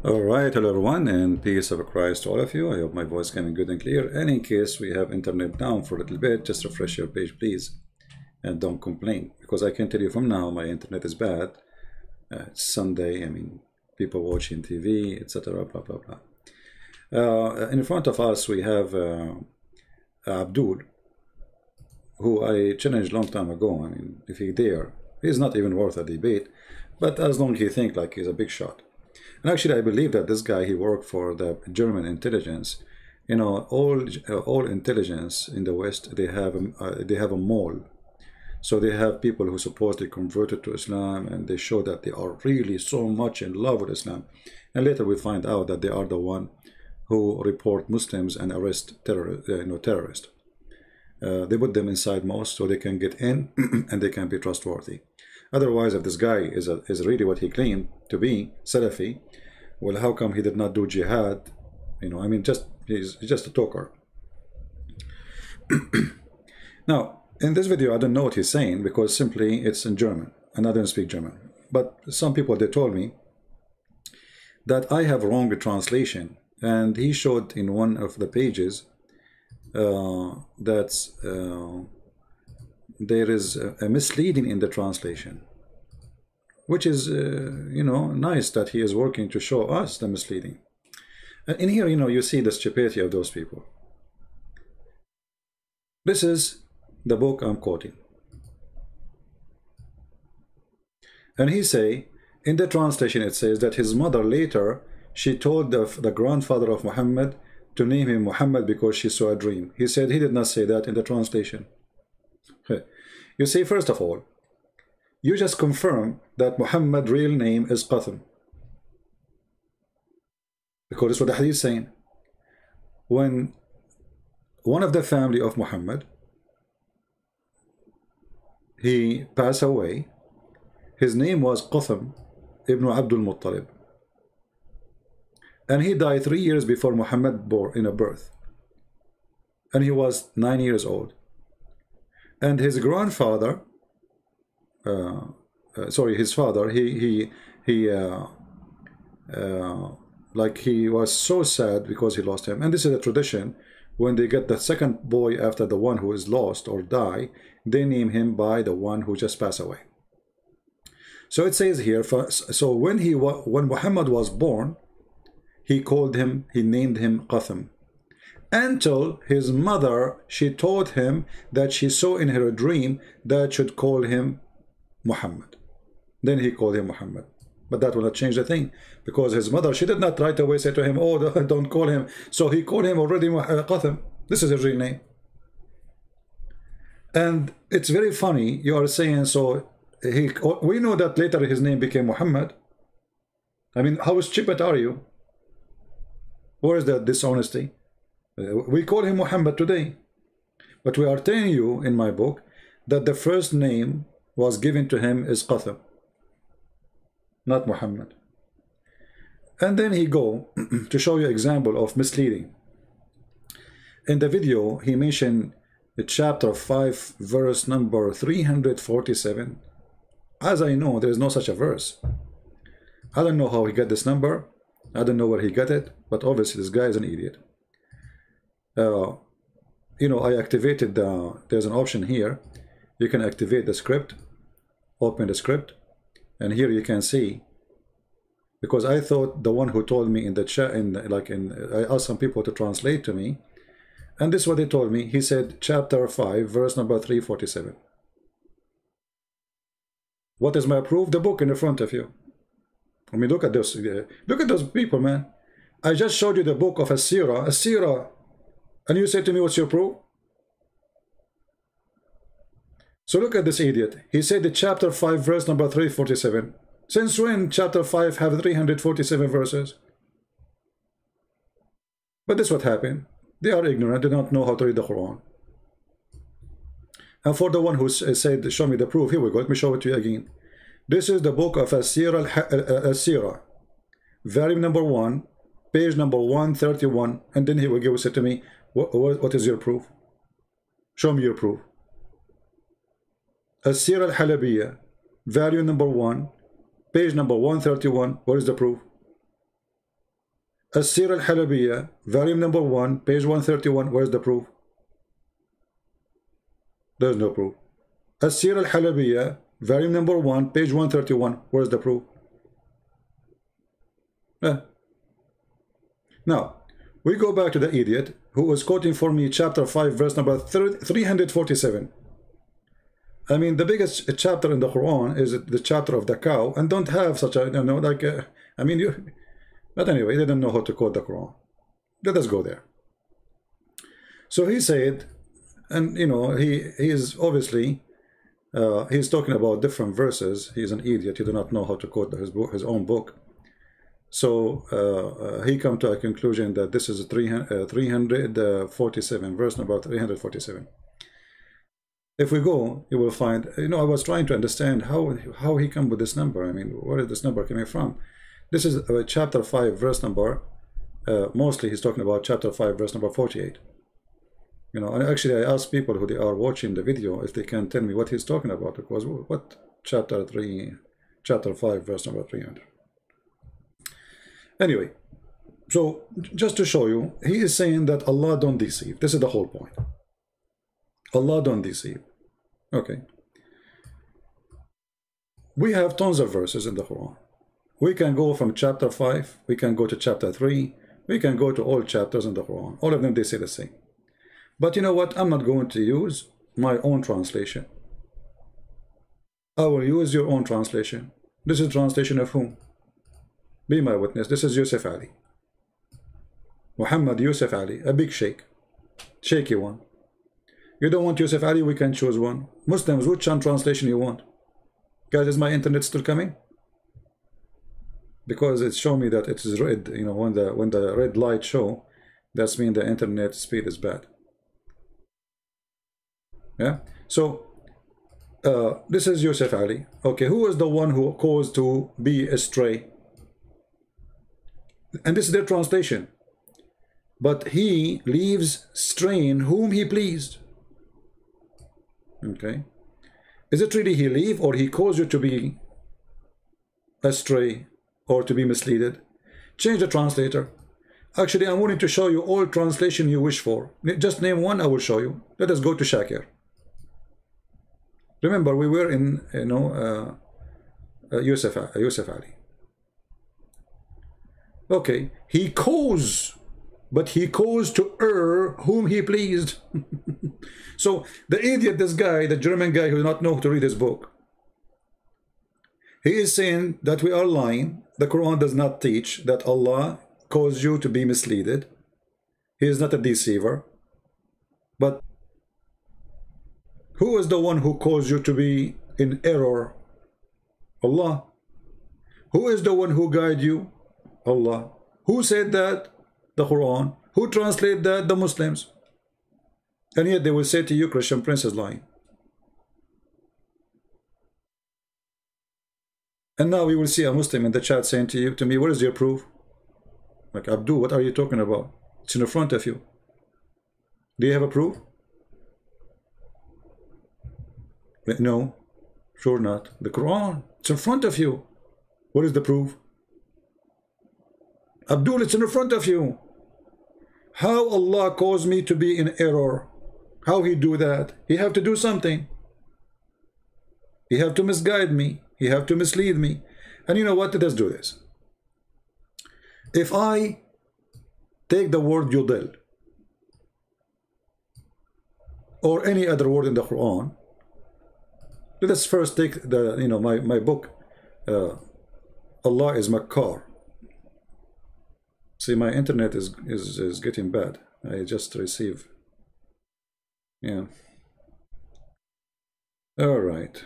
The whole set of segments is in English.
All right, hello everyone, and peace of Christ to all of you. I hope my voice coming good and clear. And in case we have internet down for a little bit, just refresh your page, please, and don't complain, because I can tell you from now my internet is bad. It's Sunday. I mean, people watching TV, etc. Blah blah blah. In front of us we have Abdul, who I challenged long time ago. I mean, if he dare, he's not even worth a debate. But as long as he think like he's a big shot. And actually, I believe that this guy, he worked for the German intelligence. You know, all intelligence in the West, they have a mole. So they have people who supposedly converted to Islam, and they show that they are really so much in love with Islam. And later we find out that they are the one who report Muslims and arrest terrorists. They put them inside mosques so they can get in and they can be trustworthy. Otherwise, if this guy is really what he claimed to be, Salafi, well, how come he did not do jihad? You know, I mean, he's just a talker. Now, in this video, I don't know what he's saying because simply it's in German, and I don't speak German. But some people, they told me that I have wrong translation, and he showed in one of the pages that there is a misleading in the translation, which is you know, nice that he is working to show us the misleading. And in here, you know, you see the stupidity of those people. This is the book I'm quoting, and he say in the translation it says that his mother later, she told the grandfather of Muhammad to name him Muhammad because she saw a dream. He said he did not say that in the translation. You see, first of all, you just confirm that Muhammad's real name is Qasim, because that's what the hadith is saying. When one of the family of Muhammad, he passed away, his name was Qasim ibn Abdul Muttalib, and he died 3 years before Muhammad born birth, and he was 9 years old. And his grandfather, his father, like he was so sad because he lost him. And this is a tradition. When they get the second boy after the one who is lost or die, they name him by the one who just passed away. So it says here, so when Muhammad was born, he named him Qasim, until his mother, she told him that she saw in her dream that should call him Muhammad. Then he called him Muhammad. But that will not change the thing, because his mother, she did not right away say to him, oh, don't call him. So he called him already Qasim. This is his real name. And it's very funny, you are saying, so we know that later his name became Muhammad. I mean, how stupid are you? Where is that dishonesty? We call him Muhammad today, but we are telling you in my book that the first name was given to him is Qasim, not Muhammad. And then he go to show you example of misleading. In the video, he mentioned chapter 5, verse number 347. As I know, there is no such a verse. I don't know how he got this number. I don't know where he got it, but obviously this guy is an idiot. You know, I activated there's an option here. You can activate the script, open the script, and here you can see, because I thought the one who told me in the chat, I asked some people to translate to me, and this is what they told me. He said chapter 5, verse number 347. What is my proof? The book in the front of you. I mean, look at this. Look at those people, man. I just showed you the book of As-Sirah, and you say to me, what's your proof? So look at this idiot. He said the chapter 5, verse number 347. Since when chapter 5 have 347 verses? But this is what happened. They are ignorant. They don't know how to read the Quran. And for the one who said, show me the proof, here we go. Let me show it to you again. This is the book of As-Sirah, volume number 1, page number 131. And then he will give it to me. What is your proof? Show me your proof. As-Sirah al-Halabiyya, volume number 1, page number 131. What is the proof? As-Sir al-Halabiyya, volume number 1, page 131. Where's the proof? There's no proof. As-Sir al-Halabiyya, volume number 1, page 131. Where's the proof? Now, we go back to the idiot who was quoting for me chapter 5, verse number 347. I mean, the biggest chapter in the Quran is the chapter of the cow, and don't have such a, you know, like, I mean, you, but anyway, they didn't know how to quote the Quran. Let us go there. So he said, and you know, he is obviously, he's talking about different verses. He's an idiot. He do not know how to quote his own book. So he come to a conclusion that this is 347, verse number 347. If we go, you will find, you know, I was trying to understand how he come with this number. I mean, where is this number coming from? This is chapter 5, verse number, mostly he's talking about chapter 5, verse number 48. You know, and actually I asked people who they are watching the video if they can tell me what he's talking about, because what chapter 5, verse number 300. Anyway, so just to show you, he is saying that Allah don't deceive. This is the whole point. Allah don't deceive. Okay. We have tons of verses in the Quran. We can go from chapter 5, we can go to chapter 3, we can go to all chapters in the Quran. All of them, they say the same. But you know what? I'm not going to use my own translation. I will use your own translation. This is translation of whom? Be my witness. This is Yusuf Ali. Muhammad Yusuf Ali, a big sheikh. Shaky one. You don't want Yusuf Ali, we can choose one. Muslims, which translation you want? Guys, is my internet still coming? Because it's showing me that it is red. You know, when the red light show, that's mean the internet speed is bad. Yeah. So this is Yusuf Ali. Okay, who is the one who caused to be astray? And this is their translation. But he leaves straying whom he pleased. Okay. Is it really he leave, or he caused you to be astray or to be misleaded? Change the translator. Actually, I'm willing to show you all translation you wish for. Just name one, I will show you. Let us go to Shakir. Remember, we were in, you know, Yusuf Ali. Okay, he caused, but he caused to err whom he pleased. So the idiot, this guy, the German guy who does not know how to read his book, he is saying that we are lying. The Quran does not teach that Allah caused you to be misled. He is not a deceiver. But who is the one who caused you to be in error? Allah. Who is the one who guide you? Allah. Who said that? The Quran. Who translate that? The Muslims. And yet they will say to you, Christian Prince is lying. And now we will see a Muslim in the chat saying to you, to me, what is your proof? Like, Abdul, what are you talking about? It's in front of you. Do you have a proof? No, sure not. The Quran, it's in front of you. What is the proof? Abdul, it's in front of you. How Allah caused me to be in error? How he do that? He have to do something. He have to misguide me. He have to mislead me. And you know what? Let us do this. If I take the word yudil or any other word in the Quran, let us first take the, you know, my book, Allah is Makkar. See, my internet is getting bad. I just received. Yeah. All right.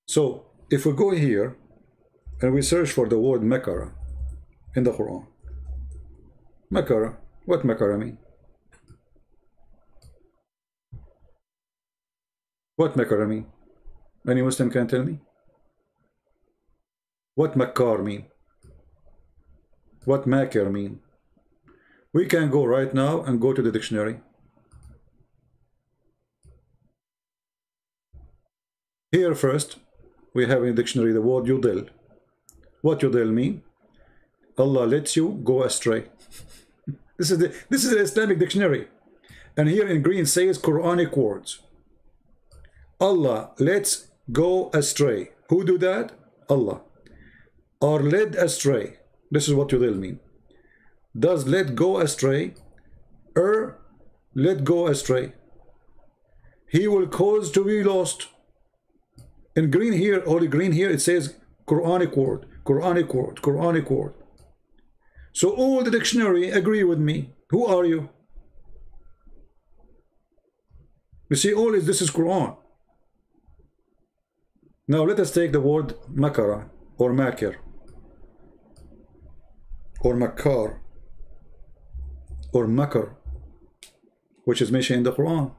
So if we go here and we search for the word Makara in the Quran. Makara. What Makara mean? What Makara mean? Any Muslim can tell me? What Makkar mean? What Makar mean? We can go right now and go to the dictionary. Here first, we have in the dictionary the word yudil. What yudil mean? Allah lets you go astray. This is the Islamic dictionary. And here in green says Quranic words. Allah lets go astray. Who do that? Allah. Or led astray. This is what you will mean. Does let go astray or let go astray? He will cause to be lost. In green here, only green here, it says Quranic word, Quranic word, Quranic word. So all the dictionary agree with me. Who are you? You see, all this is Quran. Now let us take the word makara or makir or makar or makar, which is mentioned in the Quran.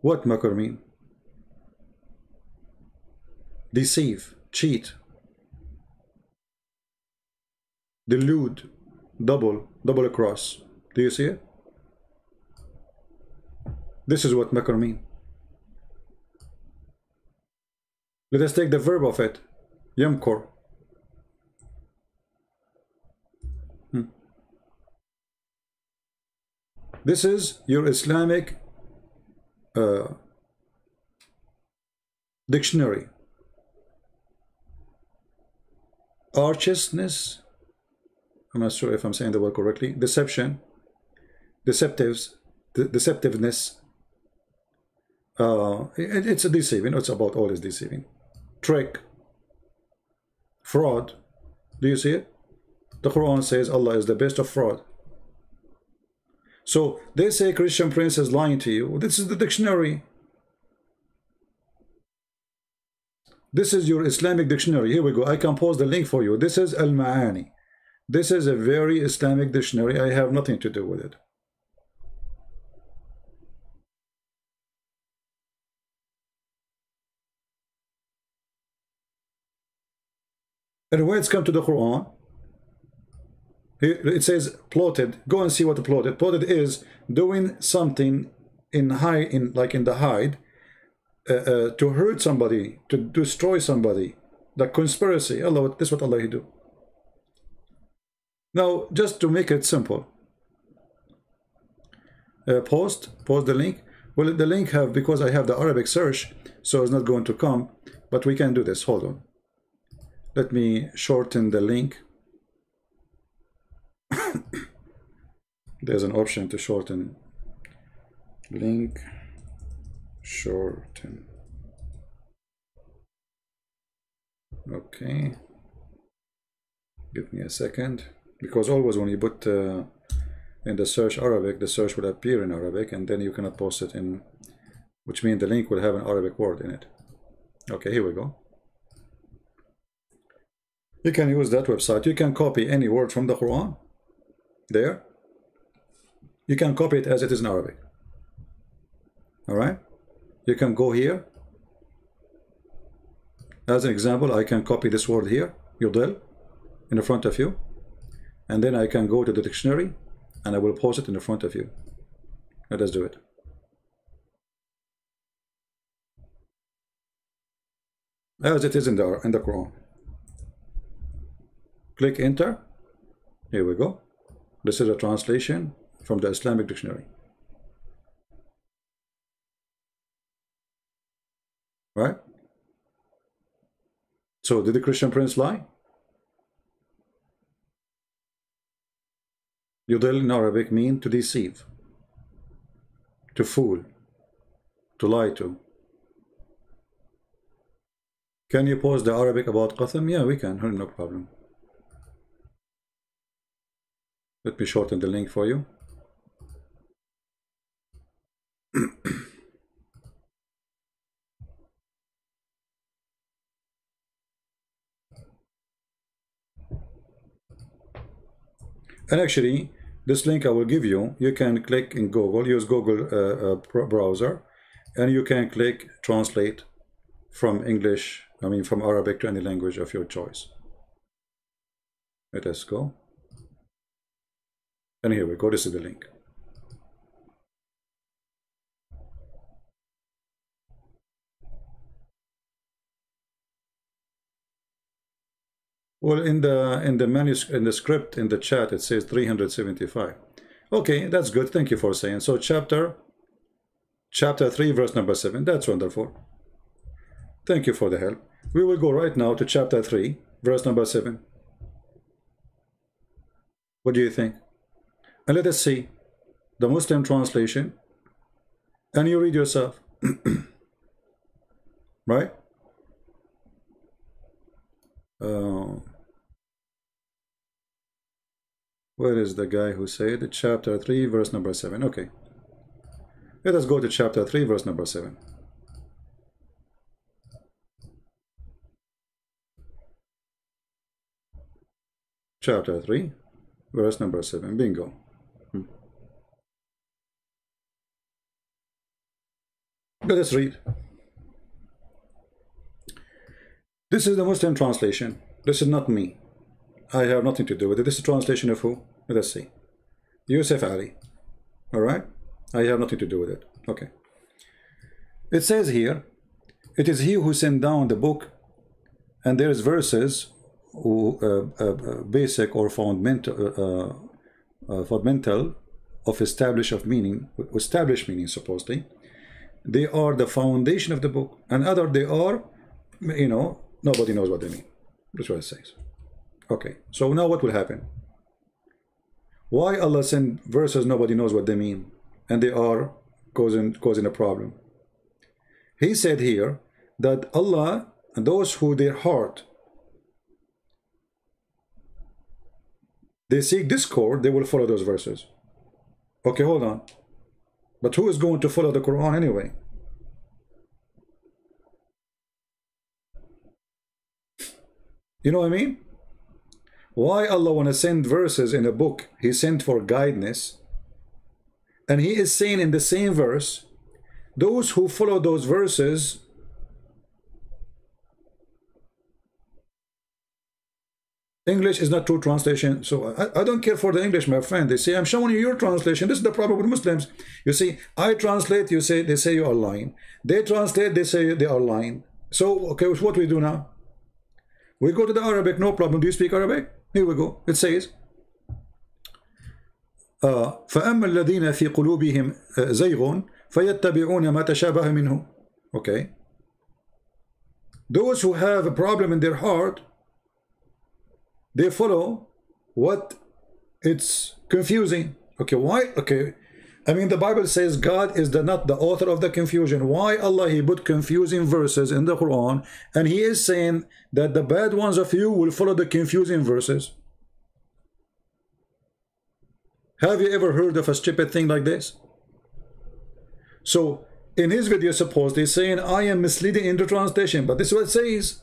What makar mean? Deceive, cheat, delude, double across. Do you see it? This is what makar mean. Let us take the verb of it. Yamkur. This is your Islamic dictionary. Archiousness, I'm not sure if I'm saying the word correctly. Deception, deceptiveness. It's a deceiving. It's about all is deceiving. Trick, fraud. Do you see it? The Quran says Allah is the best of fraud. So they say Christian Prince is lying to you. This is the dictionary. This is your Islamic dictionary. Here we go. I can post the link for you. This is Al-Ma'ani. This is a very Islamic dictionary. I have nothing to do with it. And when it's come to the Quran, it says plotted. Go and see what the plotted. Plotted is doing something in the hide to hurt somebody, to destroy somebody. The conspiracy. Allah, this is what Allah do. Now, just to make it simple, post the link. Well, the link have, because I have the Arabic search, so it's not going to come. But we can do this. Hold on. Let me shorten the link. There's an option to shorten link. Shorten. Okay. Give me a second. Because always when you put in the search Arabic, the search will appear in Arabic, and then you cannot post it in, which means the link will have an Arabic word in it. Okay, here we go. You can use that website. You can copy any word from the Quran. There. You can copy it as it is in Arabic. Alright? You can go here. As an example, I can copy this word here, yudil, in the front of you. And then I can go to the dictionary and I will post it in the front of you. Let us do it. As it is in the Quran. Click enter. Here we go. This is a translation from the Islamic dictionary. Right? So did the Christian Prince lie? Yudil in Arabic mean to deceive, to fool, to lie to. Can you post the Arabic about Qatham? Yeah, we can, no problem. Let me shorten the link for you. And actually, this link I will give you, you can click in Google, use Google browser, and you can click translate from English, from Arabic to any language of your choice. Let us go. And here we go, this is the link. Well, in the manuscript, in the script, in the chat, it says 375. Okay, that's good. Thank you for saying. So chapter 3, verse number 7. That's wonderful. Thank you for the help. We will go right now to chapter 3, verse number 7. What do you think? And let us see the Muslim translation. And you read yourself. Right? Where is the guy who said chapter 3, verse number 7? Okay. Let us go to chapter 3, verse number 7. Chapter 3, verse number 7. Bingo. Let us read. This is the Muslim translation. This is not me. I have nothing to do with it. This is translation of who? Let us see. Yusuf Ali. Alright? I have nothing to do with it. Okay. It says here, it is he who sent down the book, and there is verses basic or fundamental of established meaning supposedly. They are the foundation of the book, and other they are, you know, nobody knows what they mean. That's what it says. Okay, so now what will happen? Why Allah send verses nobody knows what they mean, and they are causing a problem? He said here that Allah, and those who their heart they seek discord, they will follow those verses. Okay, hold on. But who is going to follow the Quran anyway? You know what I mean? Why Allah want to send verses in a book he sent for guidance, and he is saying in the same verse, those who follow those verses English is not true translation. So I don't care for the English, my friend. They say, I'm showing you your translation. This is the problem with Muslims. You see, I translate, they say you are lying. They translate, they say they are lying. So, okay, what we do now? We go to the Arabic, no problem. Do you speak Arabic? Here we go. It says, فَأَمَّا الَّذِينَ فِي قُلُوبِهِمْ زَيْغٌ فَيَتَّبِعُونَ مَا تَشَابَهَ مِنْهُ. Okay. Those who have a problem in their heart, they follow what it's confusing. Okay, why? Okay, I mean the Bible says God is not the author of the confusion. Why Allah he put confusing verses in the Quran, and he is saying that the bad ones of you will follow the confusing verses? Have you ever heard of a stupid thing like this? So in his video supposedly saying I am misleading in the translation, but this is what it says.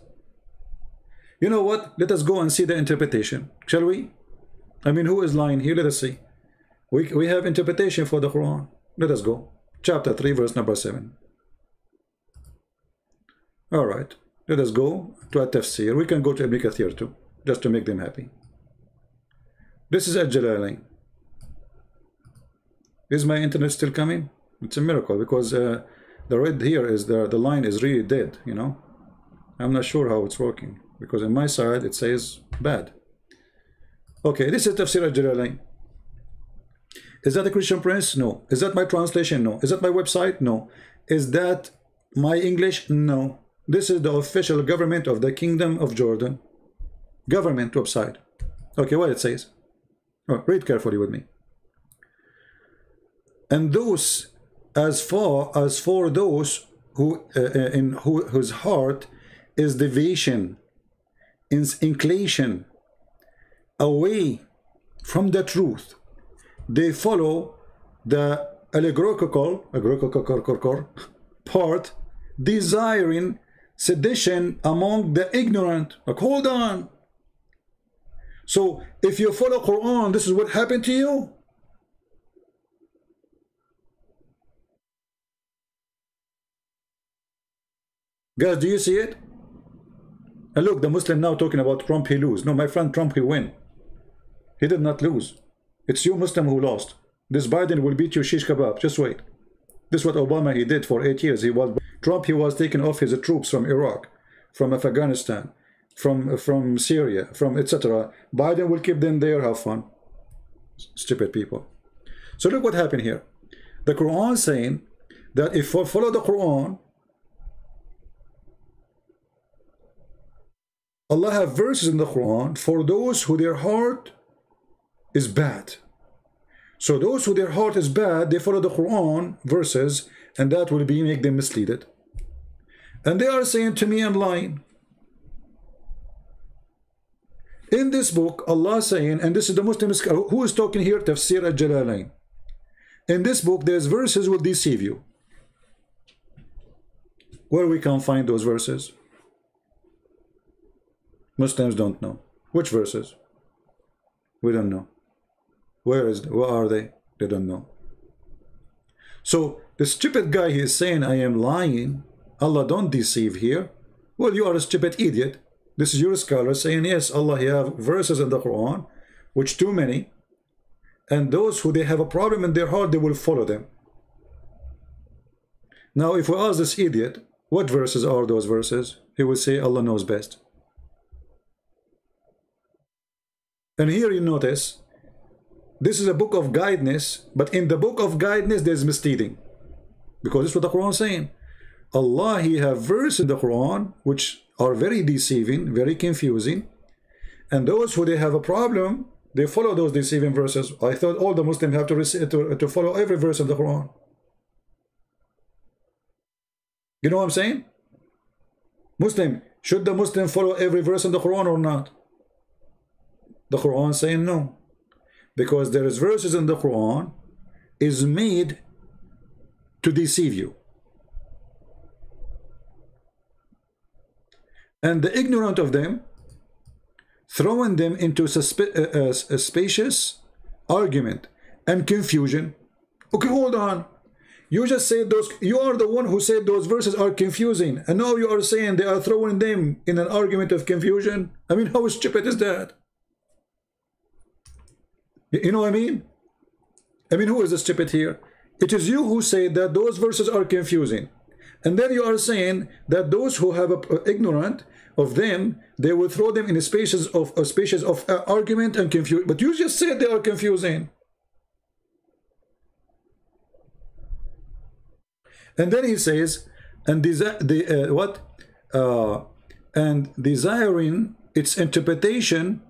You know what? Let us go and see the interpretation, shall we? I mean, who is lying here? Let us see. We have interpretation for the Quran. Let us go. Chapter 3, verse number 7. All right. Let us go to a tafsir. We can go to Ibn Kathir too, just to make them happy. This is Al-Jalalain. Is my internet still coming? It's a miracle, because the red here is the line is really dead, you know. I'm not sure how it's working, because on my side it says bad. Okay, this is Tafsir Al-Jalalain. Is that a Christian Prince? No. Is that my translation? No. Is that my website? No. Is that my English? No. This is the official government of the Kingdom of Jordan. Government website. Okay, what it says. Oh, read carefully with me. And those, as for those who whose heart is deviation, inclination away from the truth, they follow the allegorical part, desiring sedition among the ignorant. Like, hold on. So if you follow Quran, this is what happened to you. Guys, do you see it? And look, the Muslim now talking about Trump, he lose. No, my friend, Trump, he win. He did not lose. It's you Muslim who lost. This Biden will beat you shish kebab. Just wait. This is what Obama he did for 8 years. Trump he was taking off his troops from Iraq, from Afghanistan, from Syria, from etc. Biden will keep them there, have fun. Stupid people. So look what happened here. The Quran saying that if we follow the Quran, Allah have verses in the Quran for those who their heart is bad. So those who their heart is bad, they follow the Quran verses, and that will be make them misleaded. And they are saying to me, I'm lying. In this book, Allah saying, and this is the Muslim who is talking here, Tafsir al-Jalalain. In this book, there's verses will deceive you. Where we can find those verses? Muslims don't know. Which verses? We don't know. Where are they? They don't know. So the stupid guy, he is saying, I am lying. Allah don't deceive here. Well, you are a stupid idiot. This is your scholar saying, yes, Allah, he have verses in the Quran, which too many. And those who they have a problem in their heart, they will follow them. Now, if we ask this idiot, what verses are those verses? He will say, Allah knows best. And here you notice, this is a book of guidance, but in the book of guidance, there's misleading. Because this is what the Quran is saying. Allah, he have verses in the Quran, which are very deceiving, very confusing. And those who they have a problem, they follow those deceiving verses. I thought all the Muslims have to follow every verse of the Quran. You know what I'm saying? Muslim, should the Muslim follow every verse in the Quran or not? The Quran saying no. Because there is verses in the Quran is made to deceive you. And the ignorant of them, throwing them into a spacious argument and confusion. Okay, hold on. You just said those, you are the one who said those verses are confusing, and now you are saying they are throwing them in an argument of confusion. I mean, how stupid is that? You know what I mean? I mean, who is the stupid here? It is you who say that those verses are confusing. And then you are saying that those who have ignorant of them, they will throw them in a spaces of argument and confusion. But you just said they are confusing. And then he says, and and desiring its interpretation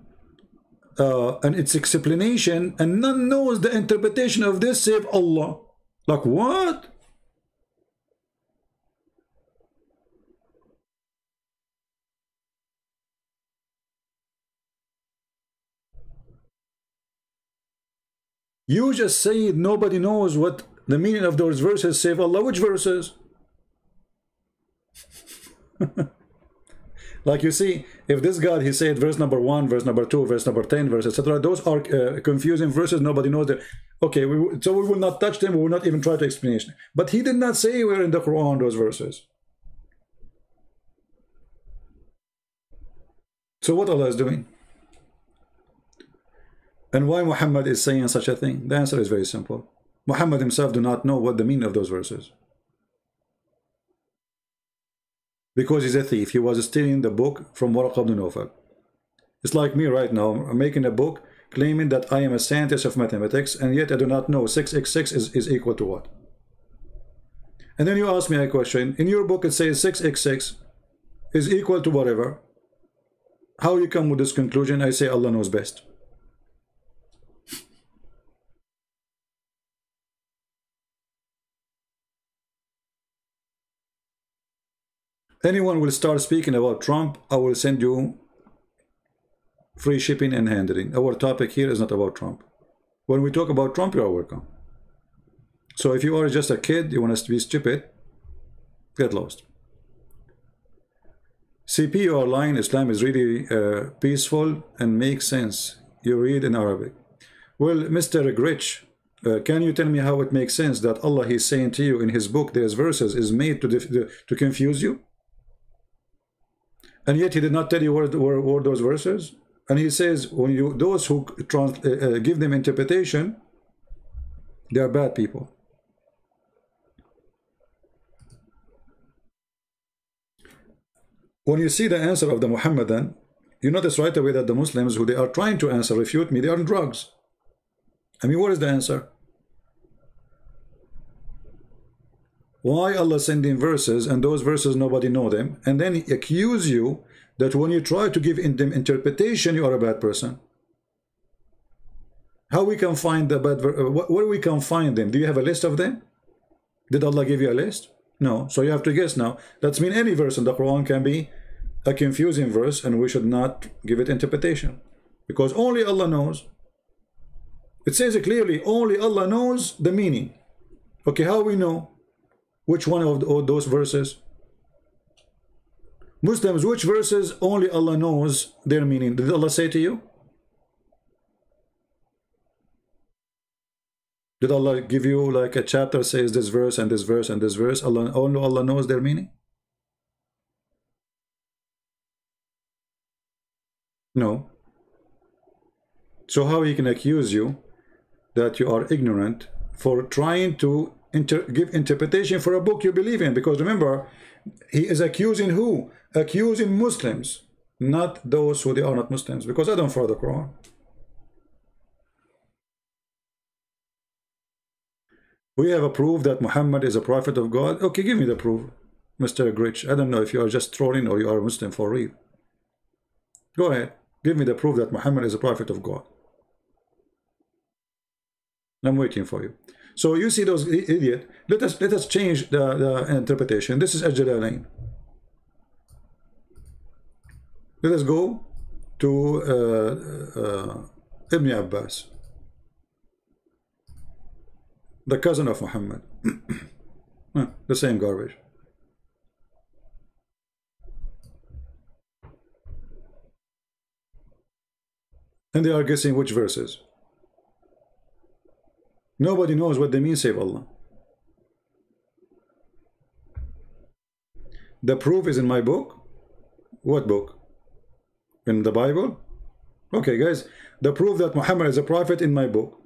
and its explanation, and none knows the interpretation of this save Allah. Like what? You just say nobody knows what the meaning of those verses save Allah. Which verses? Like you see, if this God, he said verse number 1, verse number 2, verse number 10, verse etc. Those are confusing verses. Nobody knows that. Okay, so we will not touch them. We will not even try to explain it. But he did not say where in the Quran those verses. So what Allah is doing? And why Muhammad is saying such a thing? The answer is very simple. Muhammad himself do not know what the meaning of those verses. Because he's a thief. He was stealing the book from Waraq ibn Nawfal. It's like me right now. I'm making a book claiming that I am a scientist of mathematics, and yet I do not know 6x6 is equal to what. And then you ask me a question. In your book it says 6x6 is equal to whatever. How you come with this conclusion? I say Allah knows best. Anyone will start speaking about Trump, I will send you free shipping and handling. Our topic here is not about Trump. When we talk about Trump, you are welcome. So if you are just a kid, you want us to be stupid, get lost. CP, you are lying. Islam is really peaceful and makes sense. You read in Arabic. Well, Mr. Grich, can you tell me how it makes sense that Allah is saying to you in his book, there's verses is made to confuse you? And yet he did not tell you where those verses. And he says, when you those who give them interpretation, they are bad people. When you see the answer of the Muhammadan, you notice right away that the Muslims who they are trying to answer, refute me, they are on drugs. I mean, what is the answer? Why Allah sending verses and those verses nobody know them, and then he accuse you that when you try to give them interpretation, you are a bad person? How we can find the bad? Where we can find them? Do you have a list of them? Did Allah give you a list? No. So you have to guess now. That means any verse in the Quran can be a confusing verse, and we should not give it interpretation, because only Allah knows. It says it clearly, only Allah knows the meaning. Okay, how we know which one of those verses? Muslims, which verses only Allah knows their meaning? Did Allah say to you? Did Allah give you like a chapter says this verse and this verse and this verse? Only Allah knows their meaning? No. So how he can accuse you that you are ignorant for trying to give interpretation for a book you believe in? Because remember, he is accusing who? Accusing Muslims, not those who they are not Muslims, because I don't follow the Quran. We have a proof that Muhammad is a prophet of God. Okay, give me the proof, Mr. Grich. I don't know if you are just trolling or you are a Muslim for real. Go ahead. Give me the proof that Muhammad is a prophet of God. I'm waiting for you. So you see those idiot. Let us change the interpretation. This is Al-Jalalain. Let us go to Ibn Abbas, the cousin of Muhammad. The same garbage. And they are guessing which verses. Nobody knows what they mean save Allah. The proof is in my book. What book? In the Bible? Okay, guys. The proof that Muhammad is a prophet in my book.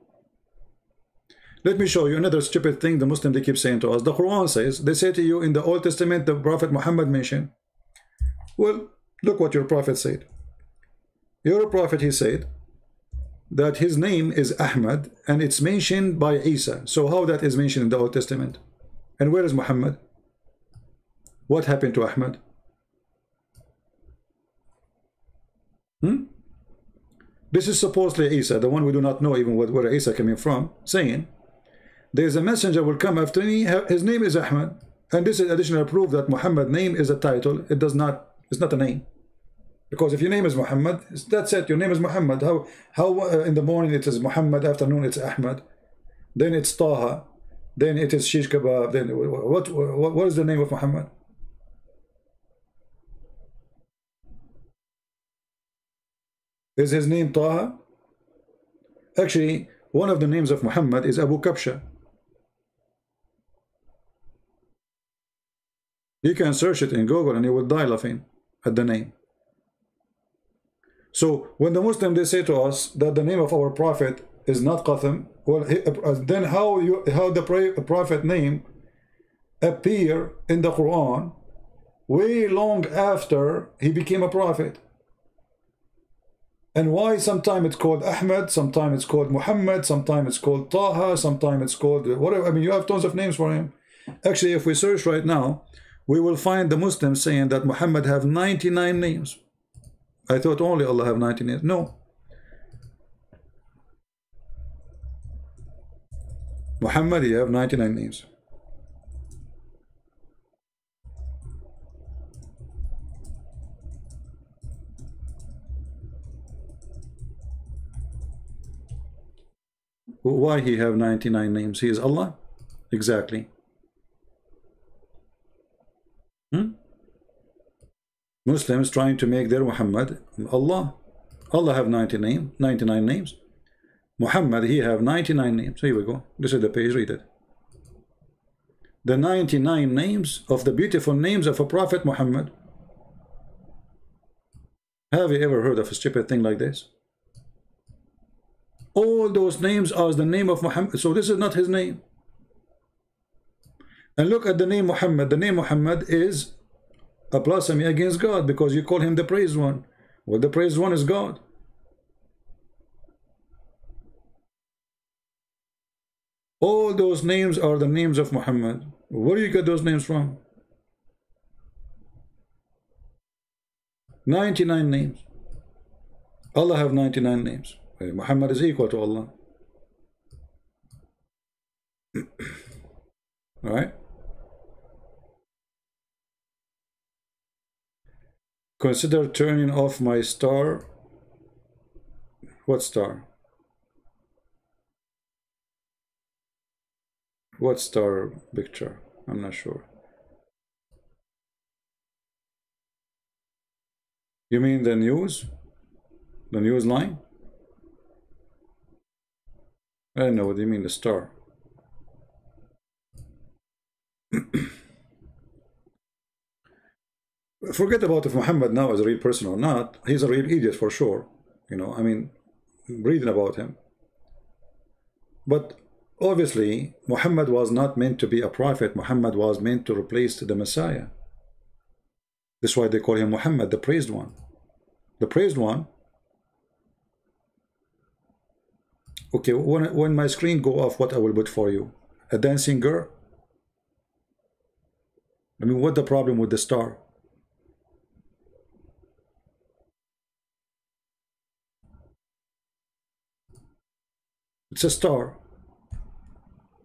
Let me show you another stupid thing the Muslims they keep saying to us. The Quran says, they say to you in the Old Testament, the Prophet Muhammad mentioned. Well, look what your prophet said. Your prophet, he said that his name is Ahmad and it's mentioned by Isa. So how that is mentioned in the Old Testament? And where is Muhammad? What happened to Ahmad? This is supposedly Isa, the one we do not know even where Isa coming from, saying there is a messenger will come after me, his name is Ahmad. And this is additional proof that Muhammad name is a title. It's not a name. Because if your name is Muhammad, that's it, your name is Muhammad. How in the morning it is Muhammad, afternoon it's Ahmad, then it's Taha, then it is Shish Kebab, then what is the name of Muhammad? Is his name Taha? Actually, one of the names of Muhammad is Abu Kabsha. You can search it in Google and you will die laughing at the name. So when the Muslim they say to us that the name of our prophet is not Qatham, well, then how the prophet name appear in the Quran way long after he became a prophet? And why sometimes it's called Ahmed, sometimes it's called Muhammad, sometimes it's called Taha, sometimes it's called whatever. I mean, you have tons of names for him. Actually, if we search right now, we will find the Muslims saying that Muhammad have 99 names. I thought only Allah have 99 names. No. Muhammad, he have 99 names. Why he have 99 names? He is Allah? Exactly. Muslims trying to make their Muhammad Allah. Allah have 99 names. Muhammad, he have 99 names. Here we go. This is the page, read it. The 99 names of the beautiful names of a Prophet Muhammad. Have you ever heard of a stupid thing like this? All those names are the name of Muhammad. So this is not his name. And look at the name Muhammad. The name Muhammad is a blasphemy against God because you call him the praised one. Well, the praised one is God. All those names are the names of Muhammad. Where do you get those names from? 99 names. Allah have 99 names. Muhammad is equal to Allah. Alright? Consider turning off my star. What star? What star picture? I'm not sure. You mean the news? The news line? I don't know what you mean, the star. Forget about if Muhammad now is a real person or not. He's a real idiot for sure. You know, I mean, reading about him. But obviously, Muhammad was not meant to be a prophet. Muhammad was meant to replace the Messiah. That's why they call him Muhammad, the praised one. The praised one. Okay, when my screen go off, what I will put for you? A dancing girl? I mean, what's the problem with the star? It's a star.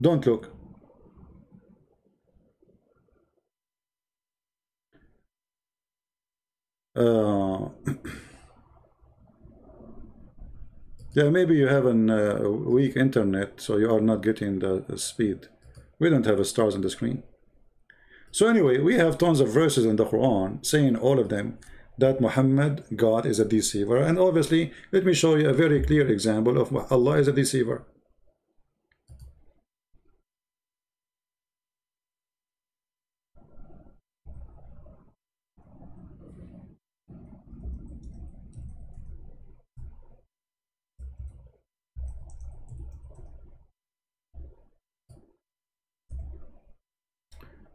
Don't look. Yeah, maybe you have a weak internet, so you are not getting the speed. We don't have stars on the screen. So anyway, we have tons of verses in the Quran saying all of them that Muhammad, God, is a deceiver. And obviously, let me show you a very clear example of Allah is a deceiver.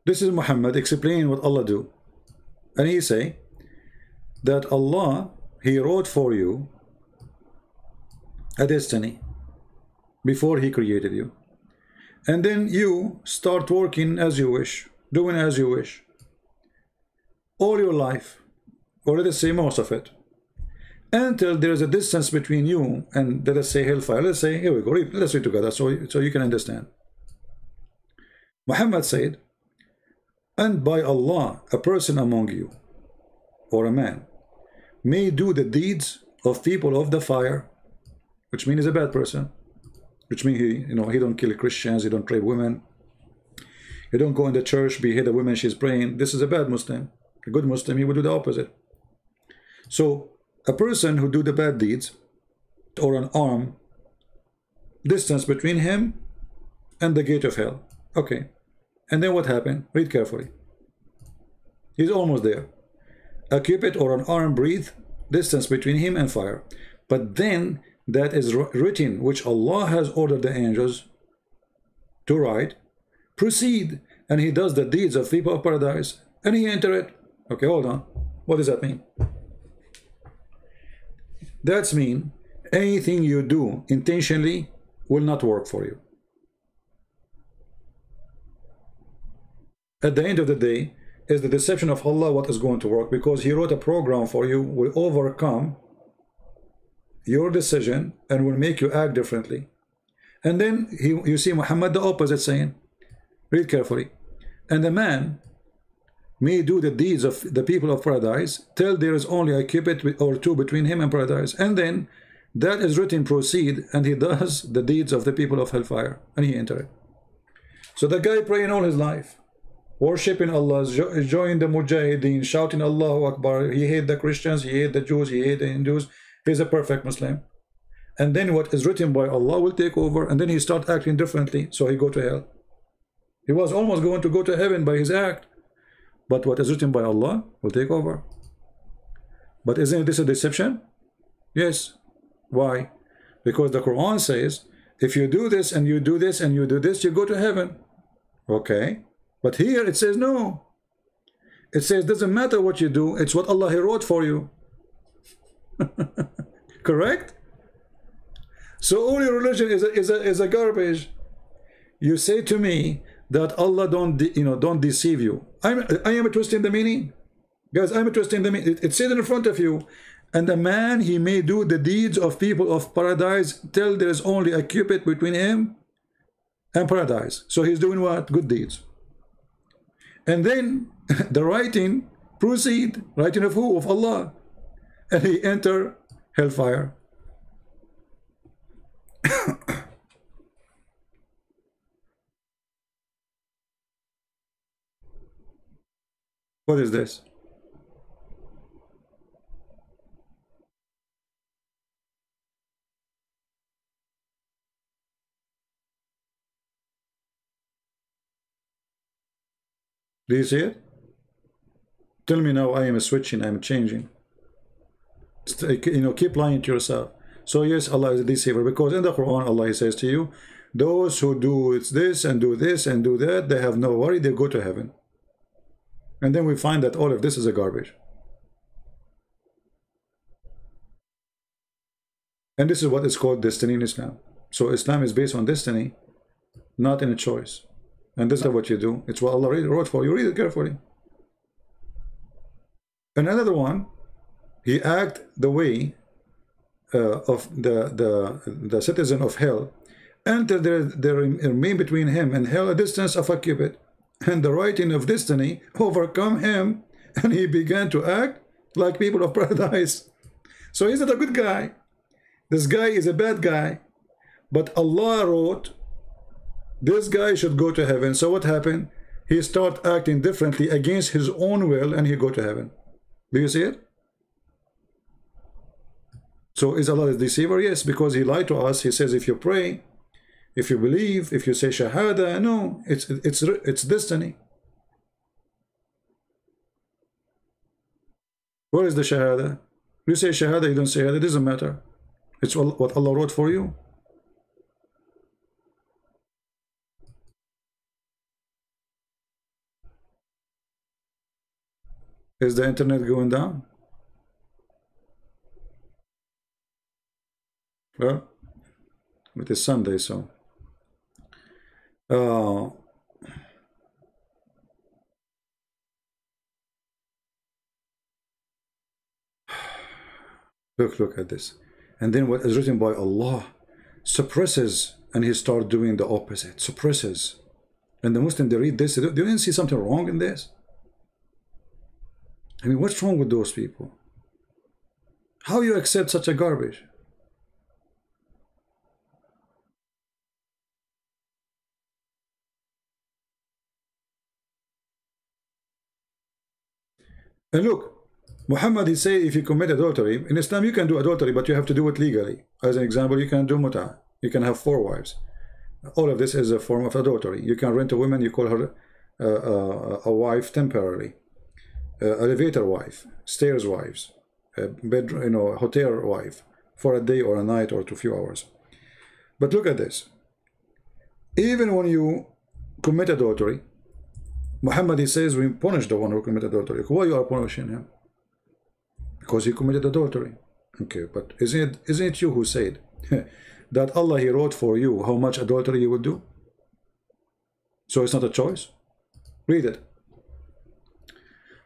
This is Muhammad explaining what Allah do. And he say that Allah, he wrote for you a destiny before he created you. And then you start working as you wish, doing as you wish. All your life, or let us say most of it. Until there is a distance between you and, let us say, hellfire. Let's say, here we go, let's read together so you can understand. Muhammad said, and by Allah, a person among you, or a man, may do the deeds of people of the fire, which means he's a bad person, which means he don't kill Christians, he don't rape women, he don't go in the church, behead a woman she's praying. This is a bad Muslim. A good Muslim, he would do the opposite. So a person who do the bad deeds, or an arm, distance between him and the gate of hell. Okay. And then what happened? Read carefully. He's almost there. A cubit or an arm breadth distance between him and fire. But then that is written, which Allah has ordered the angels to write. Proceed, and he does the deeds of people of paradise, and he enter it. Okay, hold on. What does that mean? That's mean anything you do intentionally will not work for you. At the end of the day, is the deception of Allah what is going to work, because he wrote a program for you, will overcome your decision and will make you act differently. And then you see Muhammad the opposite saying, read carefully, and the man may do the deeds of the people of paradise till there is only a cubit or two between him and paradise, and then that is written, proceed, and he does the deeds of the people of hellfire, and he enter it. So the guy praying all his life, worshipping Allah, joining the Mujahideen, shouting Allahu Akbar. He hate the Christians, he hate the Jews, he hate the Hindus. He's a perfect Muslim. And then what is written by Allah will take over, and then he start acting differently, so he go to hell. He was almost going to go to heaven by his act, but what is written by Allah will take over. But isn't this a deception? Yes. Why? Because the Quran says, if you do this and you do this and you do this, you go to heaven. Okay. But here it says no. It says, doesn't matter what you do, it's what Allah He wrote for you. Correct? So all your religion is a garbage. You say to me that Allah don't deceive you. I am twisting the meaning. Guys, I'm twisting the meaning. It's sitting in front of you. And the man, he may do the deeds of people of paradise till there is only a cubit between him and paradise. So he's doing what? Good deeds. And then the writing proceed. Writing of who? Of Allah. And he enter hellfire. What is this? Do you see it? Tell me now. I am switching. I am changing. Keep lying to yourself. So yes, Allah is a deceiver, because in the Quran, Allah says to you, those who do this and do this and do that, they have no worry, they go to heaven. And then we find that all of this is a garbage. And this is what is called destiny in Islam. So Islam is based on destiny, not in a choice. And this is what you do. It's what Allah wrote for you. Read it carefully. And another one, he act the way of the citizen of hell, until there remain between him and hell a distance of a cubit, and the writing of destiny overcome him, and he began to act like people of paradise. So he's not a good guy. This guy is a bad guy, but Allah wrote this guy should go to heaven. So what happened? He start acting differently against his own will, and he go to heaven. Do you see it? So is Allah a deceiver? Yes, because he lied to us. He says if you pray, if you believe, if you say shahada, no, it's destiny. Where is the shahada? You say shahada, you don't say shahada, it doesn't matter. It's what Allah wrote for you. Is the internet going down? Well, it is Sunday, so look at this. And then what is written by Allah suppresses, and he start doing the opposite, suppresses. And the Muslim, they read this, do you see something wrong in this? I mean, what's wrong with those people? How you accept such a garbage? And look, Muhammad, he say if you commit adultery, in Islam you can do adultery, but you have to do it legally. As an example, you can do muta. You can have 4 wives. All of this is a form of adultery. You can rent a woman, you call her a wife temporarily. Elevator wife, stairs wives, bedroom, hotel wife, for a day or a night or a few hours. But look at this. Even when you commit adultery, Muhammad, he says we punish the one who committed adultery. Why you are punishing him? Because he committed adultery. Okay, but isn't it you who said that Allah, he wrote for you how much adultery you would do? So it's not a choice. Read it.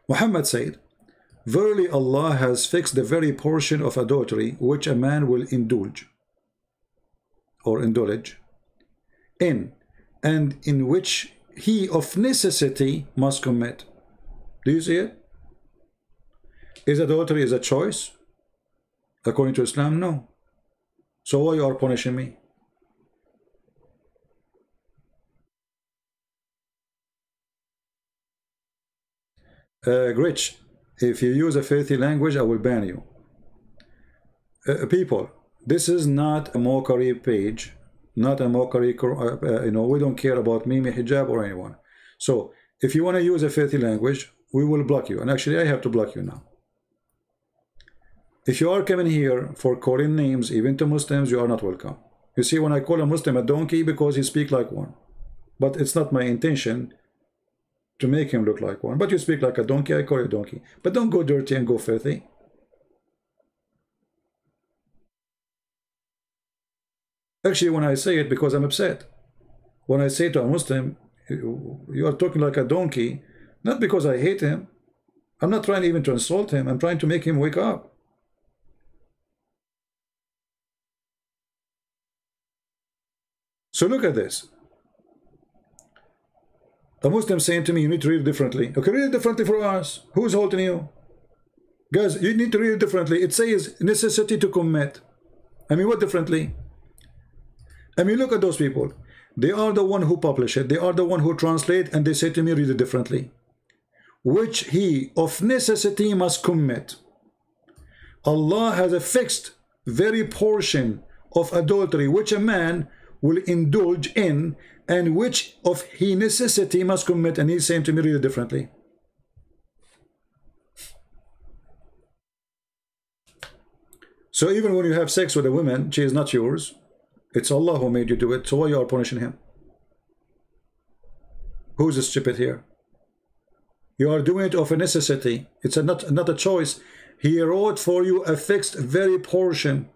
Muhammad said, verily Allah has fixed the very portion of adultery which a man will indulge in, and in which he of necessity must commit. Do you see it? Is adultery a choice? According to Islam, no. So why you are punishing me? Grich, if you use a filthy language, I will ban you. People, this is not a mockery page, not a mockery, we don't care about Mimi, hijab, or anyone. So, if you want to use a filthy language, we will block you. And actually, I have to block you now. If you are coming here for calling names, even to Muslims, you are not welcome. You see, when I call a Muslim a donkey, because he speaks like one. But it's not my intention to make him look like one. But you speak like a donkey, I call you a donkey. But don't go dirty and go filthy. Actually, when I say it, because I'm upset. When I say to a Muslim, you are talking like a donkey, not because I hate him. I'm not trying even to insult him. I'm trying to make him wake up. So look at this. A Muslim saying to me, you need to read it differently. Okay, read it differently for us. Who's holding you? Guys, you need to read it differently. It says necessity to commit. I mean, what differently? I mean, look at those people. They are the one who publish it. They are the one who translate, and they say to me, read it differently. Which he of necessity must commit. Allah has a fixed very portion of adultery which a man will indulge in, and which of he necessity must commit. And he's saying to me, read it differently. So even when you have sex with a woman, she is not yours. It's Allah who made you do it. So why you are punishing him? Who's stupid here? You are doing it of a necessity. It's not a choice. He wrote for you a fixed very portion.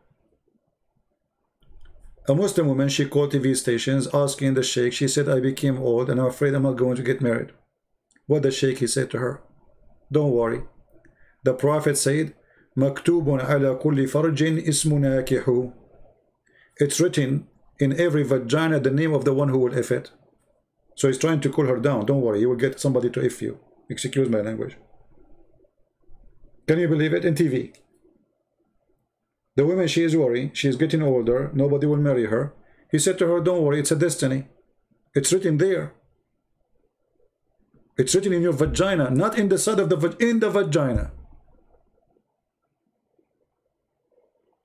A Muslim woman, she called TV stations asking the sheikh. She said, I became old and I'm afraid I'm not going to get married. What the sheikh, he said to her, don't worry. The Prophet said, Maktubun ala kulli farjin ismu nakihu. It's written in every vagina the name of the one who will if it. So he's trying to cool her down. Don't worry, you will get somebody to if you. Excuse my language. Can you believe it? In TV. The woman, she is worried. She is getting older. Nobody will marry her. He said to her, don't worry, it's a destiny. It's written there. It's written in your vagina, not in the side of the vagina, in the vagina.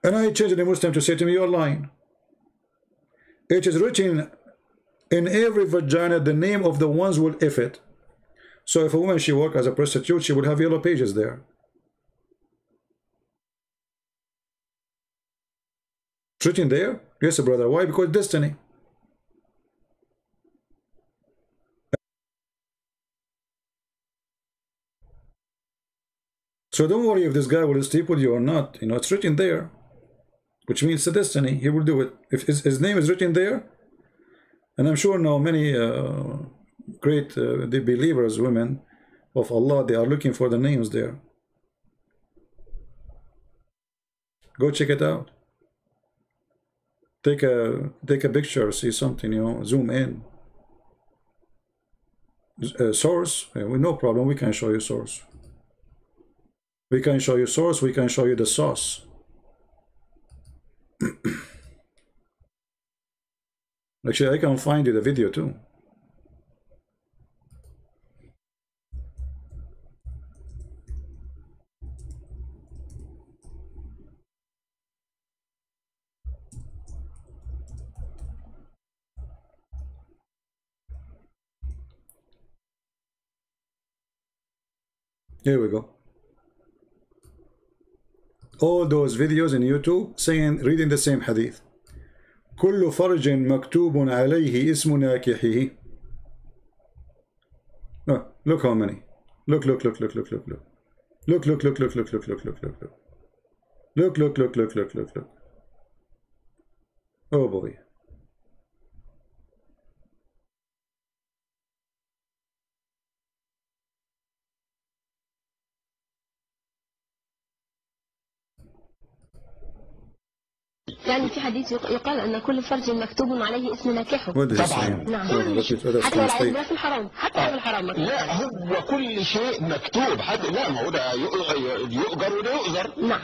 And I changed the Muslim to say to me, you're lying. It is written in every vagina the name of the ones who will if it. So if a woman, she work as a prostitute, she would have yellow pages there. It's written there? Yes, brother. Why? Because destiny. So don't worry if this guy will sleep with you or not. You know, it's written there, which means the destiny. He will do it. If his name is written there, and I'm sure now many great the believers, women of Allah, they are looking for the names there. Go check it out. Take a picture, see something, you know, zoom in. Source, no problem, we can show you source. We can show you source, we can show you the sauce. Actually, I can find you the video too. Here we go. All those videos in YouTube saying, reading the same hadith. كل فرج مكتوب عليه اسم ناكحه. No, look how many. Look. Look. Oh boy. يعني في حديث يقال أن كل فرج مكتوب عليه اسم ناكحه. طبعا. نعم. حتى لو العيب في الحرام، حتى في الحرام مكتوب. لا، هو كل شيء مكتوب. حتى لا، ما هو ده يؤجر وده يؤذر. نعم.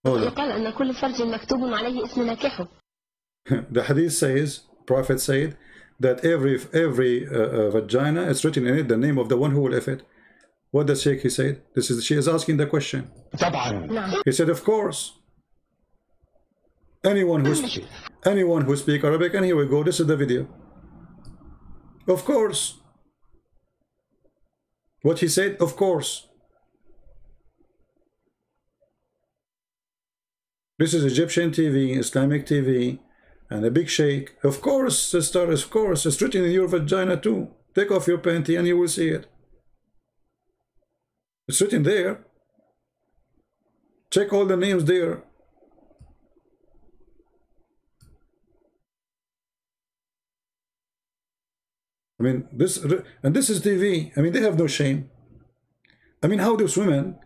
يقال أن كل فرج مكتوب عليه اسم ناكحه. The hadith says, Prophet said that every vagina is written in it the name of the one who will if it. What does Sheikh he said? She is asking the question. طبعا. نعم. He said, of course. Anyone who speak Arabic, and here we go, this is the video. Of course. What he said, of course. This is Egyptian TV, Islamic TV, and a big sheikh. Of course, sister, of course. It's written in your vagina too. Take off your panty and you will see it. It's written there. Check all the names there. I mean, this is TV. I mean, they have no shame. I mean, how those women,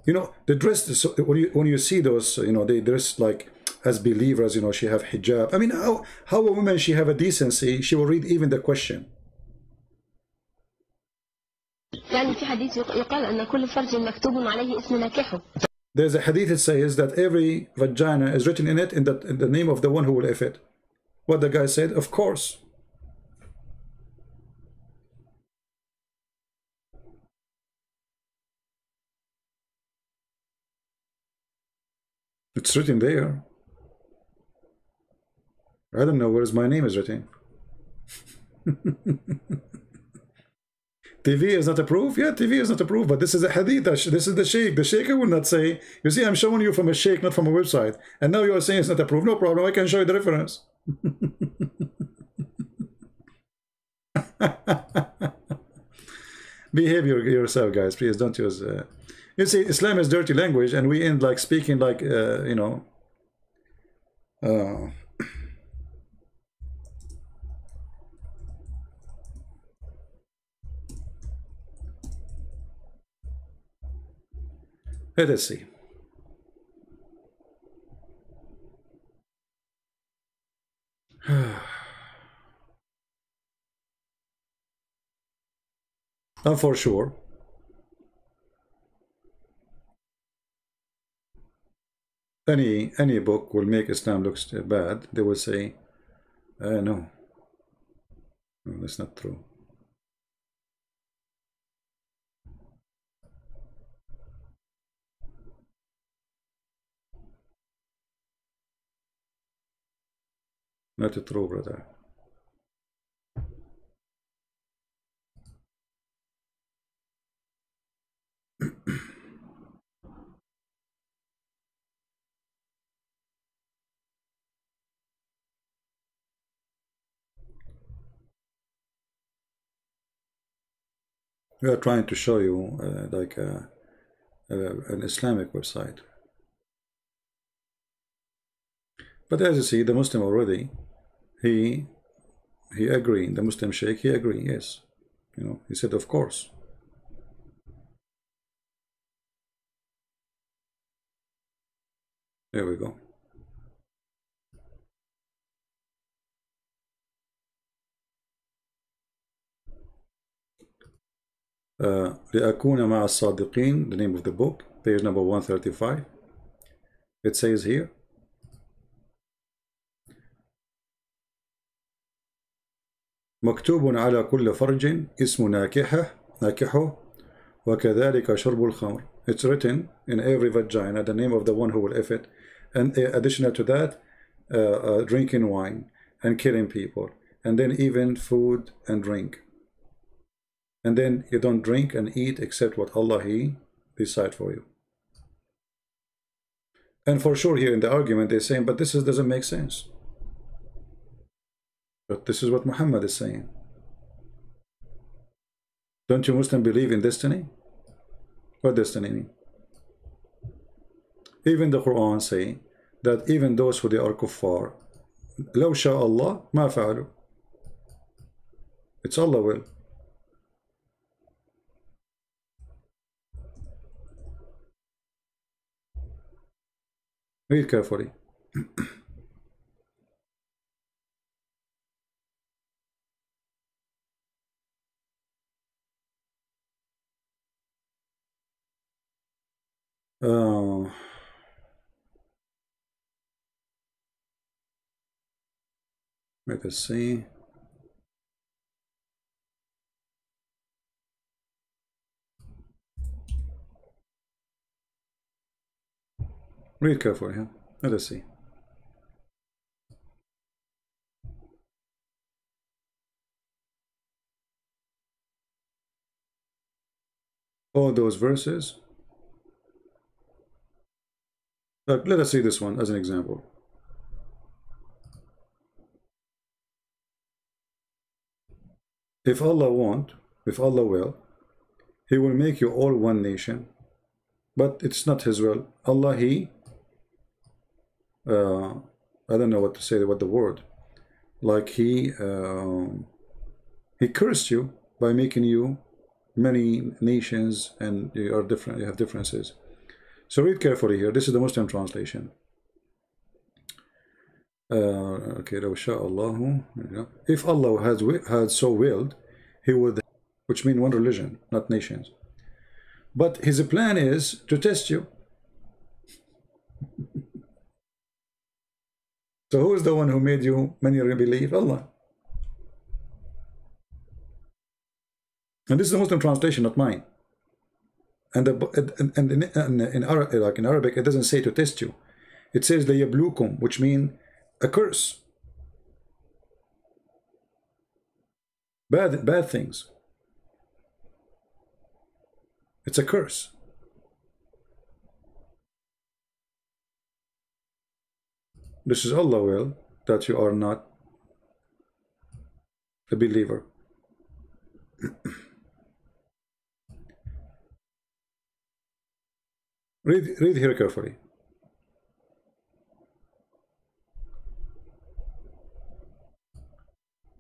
you know, they dress, so when you see those, you know, they dress like as believers, you know, she have hijab. I mean, how a woman, she have a decency, she will read even the question. يعني في حديث يقال أن كل فرج مكتوب عليه اسم ناكحه. There's a hadith that says that every vagina is written in it in the name of the one who will F it. What the guy said, of course. It's written there. I don't know where my name is written. TV is not approved? Yeah, TV is not approved, but this is a hadith. This is the sheikh. The sheikh will not say, you see, I'm showing you from a sheikh, not from a website. And now you are saying it's not approved. No problem, I can show you the reference. Behave yourself, guys. Please don't use... You see, Islam is dirty language, and we end like speaking like, you know... Let us see. And for sure, any book will make Islam look bad. They will say, no, that's not true. Not true, brother. We are trying to show you like an Islamic website. But as you see, the Muslim already, he agreed. The Muslim sheikh, he agreed. Yes, you know, he said, of course. There we go. لأكون مع الصادقين, the name of the book, page number 135. It says here, مكتوب على كل فرج اسم ناكحه وكذلك شرب الخمر. It's written in every vagina the name of the one who will F it, and additional to that, drinking wine and killing people, and then even food and drink. And then you don't drink and eat except what Allah He decide for you. And for sure here in the argument they're saying, but this doesn't make sense. But this is what Muhammad is saying. Don't you Muslims believe in destiny? What destiny mean? Even the Quran say that even those who they are kuffar, لو شاء الله ما فعلوا. It's Allah will. Read carefully. Let us see. Read carefully, huh? Let us see. All those verses. Look, let us see this one as an example. if Allah want, if Allah will, He will make you all one nation, but it's not His will. Allah, He, I don't know what to say, what the word, like He cursed you by making you many nations, and you are different, you have differences. So read carefully here. This is the Muslim translation. Okay, if Allah had so willed, He would, which means one religion, not nations. But His plan is to test you. So who is the one who made you many believe? Allah. And this is the Muslim translation, not mine. And in Arabic, it doesn't say to test you. It says لَيَبْلُوكُمْ, which means a curse. Bad things. It's a curse. This is Allah will that you are not a believer. Read here carefully.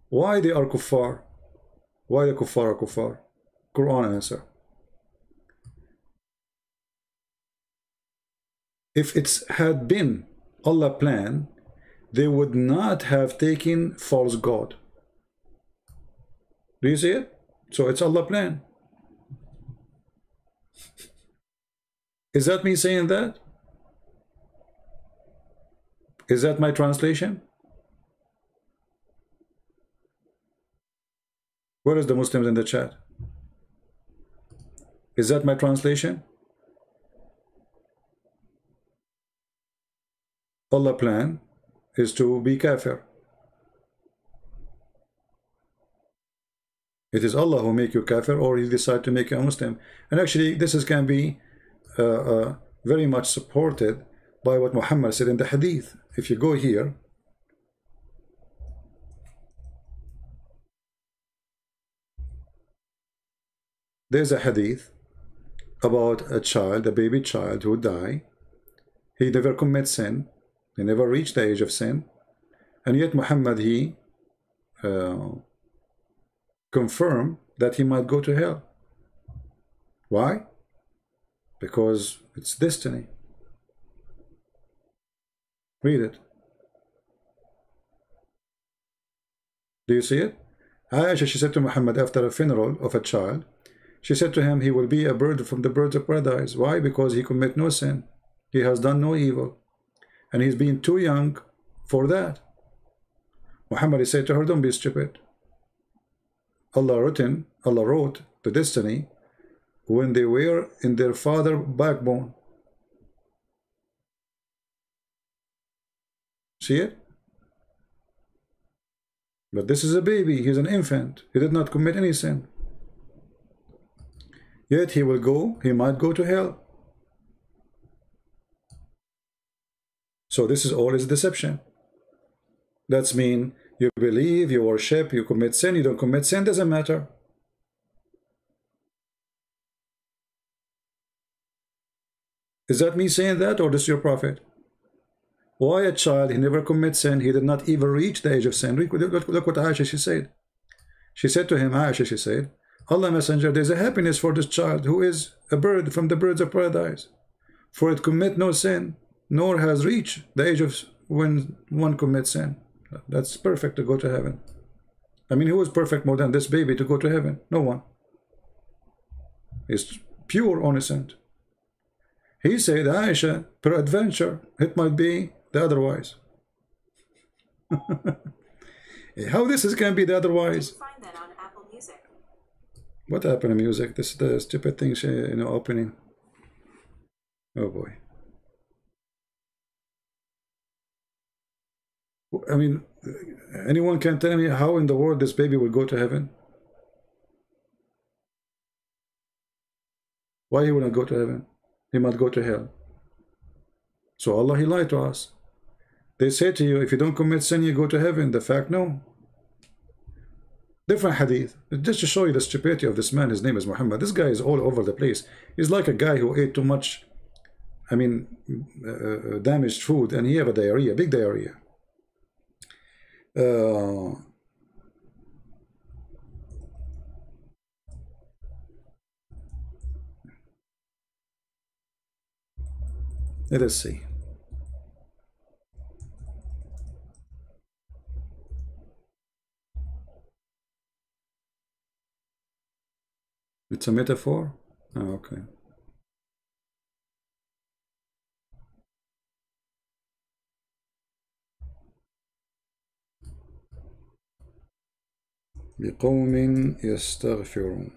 Why they are kuffar? Why the kuffar are kuffar? Quran answer. If it had been Allah plan, they would not have taken false God. Do you see it? So it's Allah plan. Is that me saying that? Is that my translation? Where is the Muslims in the chat? Is that my translation? Allah plan is to be kafir. It is Allah who make you kafir, or He decide to make you a Muslim. And actually this can be very much supported by what Muhammad said in the hadith. If you go here, there's a hadith about a child, a baby child who died. He never commit sin. He never reached the age of sin. And yet Muhammad, he confirmed that he might go to hell. Why? Because it's destiny. Read it. Do you see it? Aisha, she said to Muhammad after a funeral of a child, she said to him, he will be a bird from the birds of paradise. Why? Because he commit no sin. He has done no evil. And he's been too young for that. Muhammad said to her, don't be stupid. Allah wrote the destiny when they were in their father's backbone. See it? But this is a baby. He's an infant. He did not commit any sin. Yet he might go to hell. So this is all is deception. That's mean you believe, you worship, you commit sin, you don't commit sin, doesn't matter. Is that me saying that, or this your prophet? Why a child, he never commits sin, he did not even reach the age of sin. Look what Aisha, she said. She said to him, Aisha, she said, Allah Messenger, there's a happiness for this child who is a bird from the birds of paradise. For it commit no sin, nor has reached the age of when one commits sin. That's perfect to go to heaven. I mean, who is perfect more than this baby to go to heaven? No one. He's pure innocent. He said, Aisha, peradventure, it might be the otherwise. How this is can be the otherwise? Find that on Apple Music. What happened to music? This is the stupid thing she, opening. Oh boy. I mean, anyone can tell me how in the world this baby will go to heaven? Why he will not go to heaven? He might go to hell. So Allah, he lied to us. They say to you, if you don't commit sin, you go to heaven. The fact, no. Different hadith. Just to show you the stupidity of this man, his name is Muhammad. This guy is all over the place. He's like a guy who ate too much, I mean, damaged food, and he have a diarrhea, big diarrhea. Let us see. It's a metaphor? Oh, okay. بقوم يستغفرون.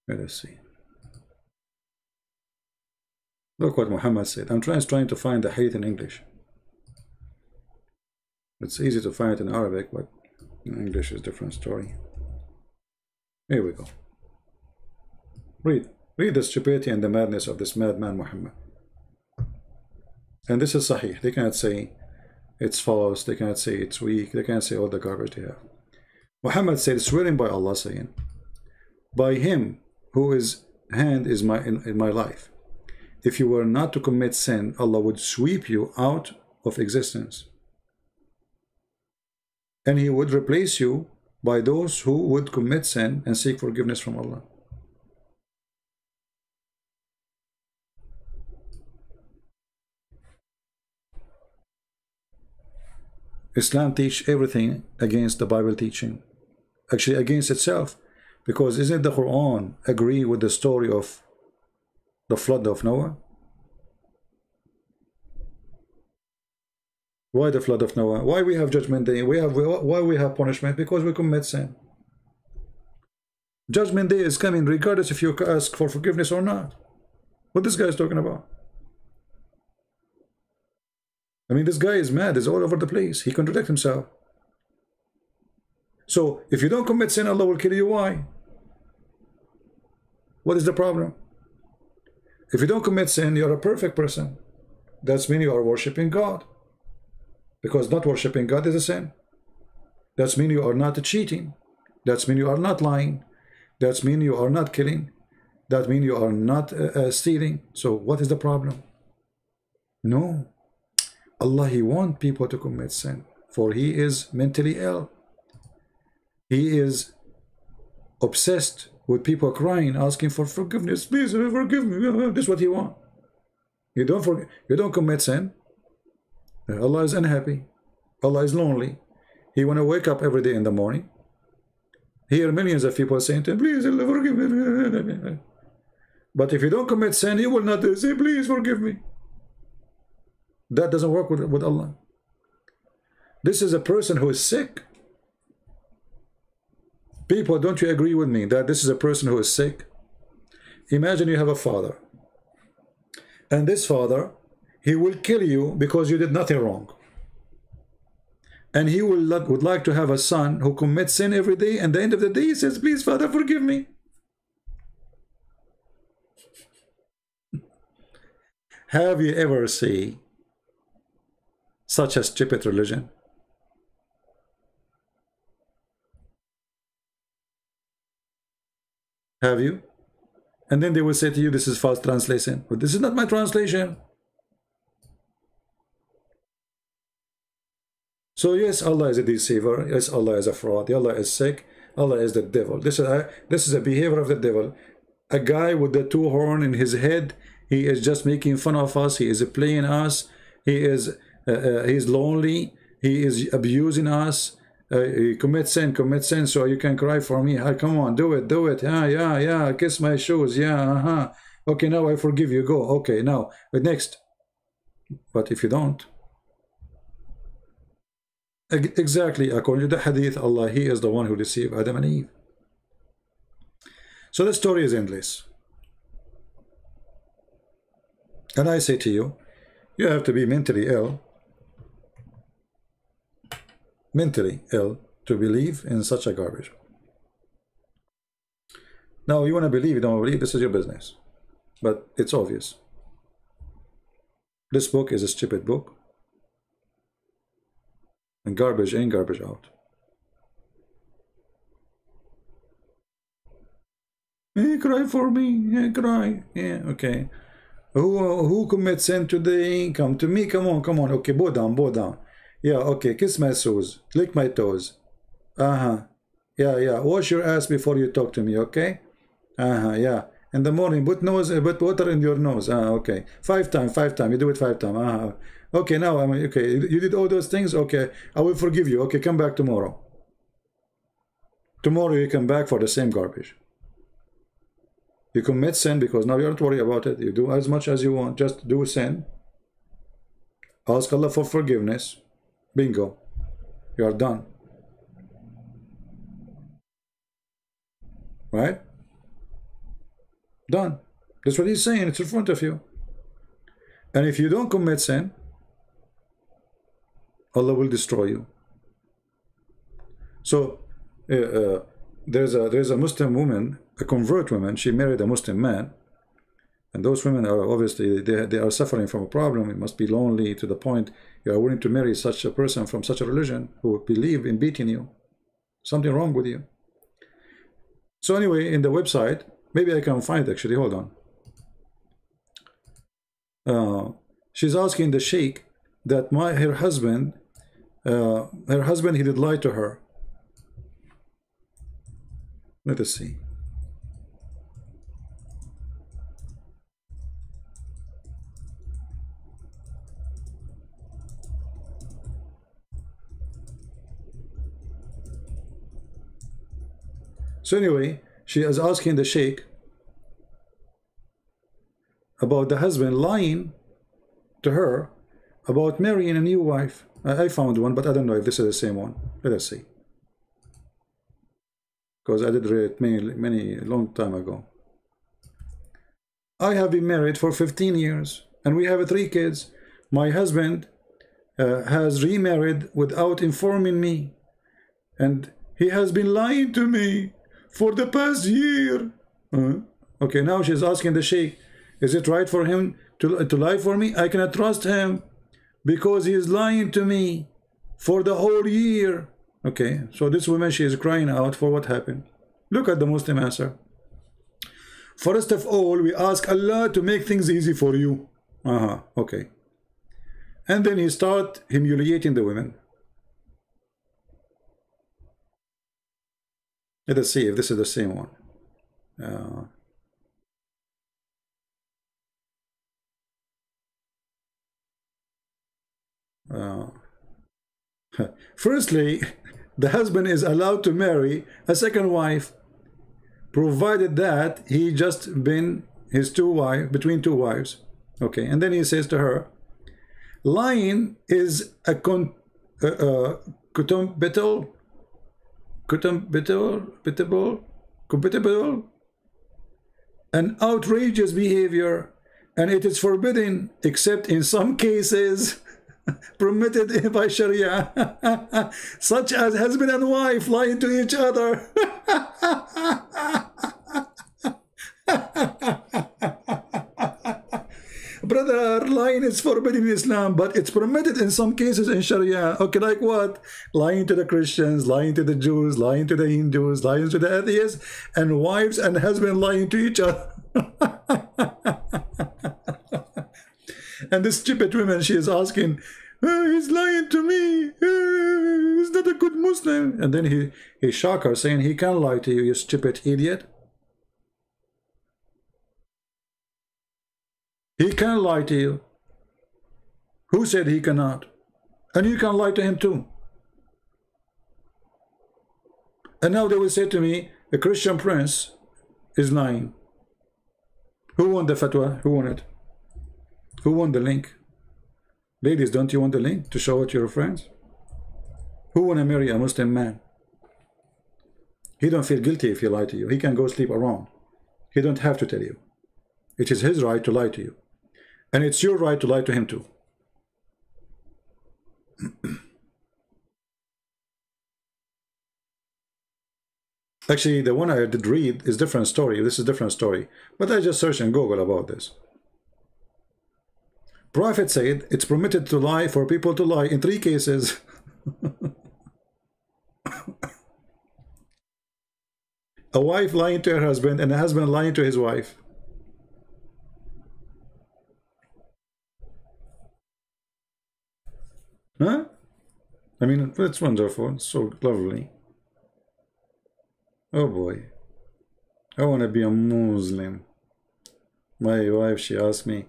Let us see. Look what Muhammad said. I'm trying to find the hadith in English. It's easy to find it in Arabic, but in English is a different story. Here we go. Read the stupidity and the madness of this madman Muhammad. And this is Sahih. They cannot say it's false. They cannot say it's weak. They cannot say all the garbage they have. Muhammad said, swearing by Allah, saying, by him whose hand is in my life, if you were not to commit sin, Allah would sweep you out of existence. And he would replace you by those who would commit sin and seek forgiveness from Allah. Islam teach everything against the Bible teaching, actually against itself, because isn't the Quran agree with the story of the flood of Noah? Why the flood of Noah? Why we have judgment day? Why we have punishment? Because we commit sin. Judgment day is coming regardless if you ask for forgiveness or not. What this guy is talking about? I mean, this guy is mad. He's all over the place. He contradicts himself. So if you don't commit sin, Allah will kill you. Why? What is the problem? If you don't commit sin, you're a perfect person. That means you are worshiping God. Because not worshiping God is a sin. That means you are not cheating. That means you are not lying. That means you are not killing. That means you are not stealing. So what is the problem? No. Allah, He wants people to commit sin. For He is mentally ill. He is obsessed with people crying, asking for forgiveness. Please forgive me. This is what He wants. You don't commit sin. Allah is unhappy. Allah is lonely. He want to wake up every day in the morning. Hear millions of people saying to him, please Allah forgive me. But if you don't commit sin, He will not say, please forgive me. That doesn't work with Allah. This is a person who is sick. People, don't you agree with me that this is a person who is sick? Imagine you have a father. And this father, he will kill you because you did nothing wrong. And he would like to have a son who commits sin every day, and at the end of the day he says, please Father, forgive me. Have you ever seen such a stupid religion? Have you? And then they will say to you, this is false translation. But this is not my translation. So yes, Allah is a deceiver. Yes, Allah is a fraud. Allah is sick. Allah is the devil. This is a behavior of the devil. A guy with the two horns in his head. He is just making fun of us. He is playing us. He is lonely. He is abusing us. He commit sin, so you can cry for me. Come on, do it. Yeah. Kiss my shoes. Yeah, Okay, now I forgive you. Go. Okay, now next. But if you don't. Exactly, according to the hadith, Allah, He is the one who deceived Adam and Eve. So the story is endless. And I say to you, you have to be mentally ill to believe in such a garbage. Now, you want to believe, you don't believe, this is your business. But it's obvious. This book is a stupid book. And garbage in, garbage out. Hey, cry for me. Yeah, cry. Yeah, okay. Who commits sin today? Come to me. Come on, come on. Okay, bow down, bow down. Yeah, okay. Kiss my toes. Lick my toes. Uh-huh. Yeah, yeah. Wash your ass before you talk to me, okay? Uh-huh, yeah. In the morning, put water in your nose. Okay. 5 times. You do it 5 times. Uh-huh. Okay, now, okay. You did all those things? Okay. I will forgive you. Okay, come back tomorrow. Tomorrow you come back for the same garbage. You commit sin because now you don't worry about it. You do as much as you want. Just do sin. Ask Allah for forgiveness. Bingo. You are done. Right? Done. That's what he's saying. It's in front of you. And if you don't commit sin, Allah will destroy you. So there's a Muslim woman, a convert woman. She married a Muslim man, and those women are obviously they are suffering from a problem. It must be lonely to the point you are willing to marry such a person from such a religion who believe in beating you. Something wrong with you. So anyway, in the website, maybe I can find it actually. Hold on. She's asking the sheikh that her husband, he did lie to her. Let us see. So anyway, she is asking the sheikh about the husband lying to her about marrying a new wife. I found one, but I don't know if this is the same one. Let us see. Because I did read it many long time ago. I have been married for 15 years and we have 3 kids. My husband has remarried without informing me, and he has been lying to me for the past year. Okay, now she's asking the sheikh, is it right for him to lie for me? I cannot trust him because he is lying to me for the whole year. Okay, so this woman, she is crying out for what happened. Look at the Muslim answer. First of all, we ask Allah to make things easy for you. Okay. And then he start humiliating the women. Let us see if this is the same one. Firstly, the husband is allowed to marry a second wife, provided that he just been between 2 wives. Okay, and then he says to her, lying is a compatible, an outrageous behavior, and it is forbidden except in some cases permitted by Sharia, such as husband and wife lying to each other. Brother, lying is forbidden in Islam, but it's permitted in some cases in Sharia. Okay, like what? Lying to the Christians, lying to the Jews, lying to the Hindus, lying to the atheists, and wives and husbands lying to each other. And this stupid woman, she is asking, he's lying to me. He's not a good Muslim. And then he shocked her, saying, he can't lie to you, you stupid idiot. He can lie to you. Who said he cannot? And you can lie to him too. And now they will say to me, a Christian prince is lying. Who won the fatwa? Who won it? Who won the link? Ladies, don't you want the link to show it to your friends? Who want to marry a Muslim man? He don't feel guilty if he lie to you. He can go sleep around. He don't have to tell you. It is his right to lie to you. And it's your right to lie to him too. Actually, the one I did read is different story. This is a different story. But I just searched in Google about this. Prophet said it's permitted to lie for people to lie in 3 cases. A wife lying to her husband and a husband lying to his wife. Huh? I mean, it's wonderful. It's so lovely. Oh boy. I want to be a Muslim. My wife, she asked me,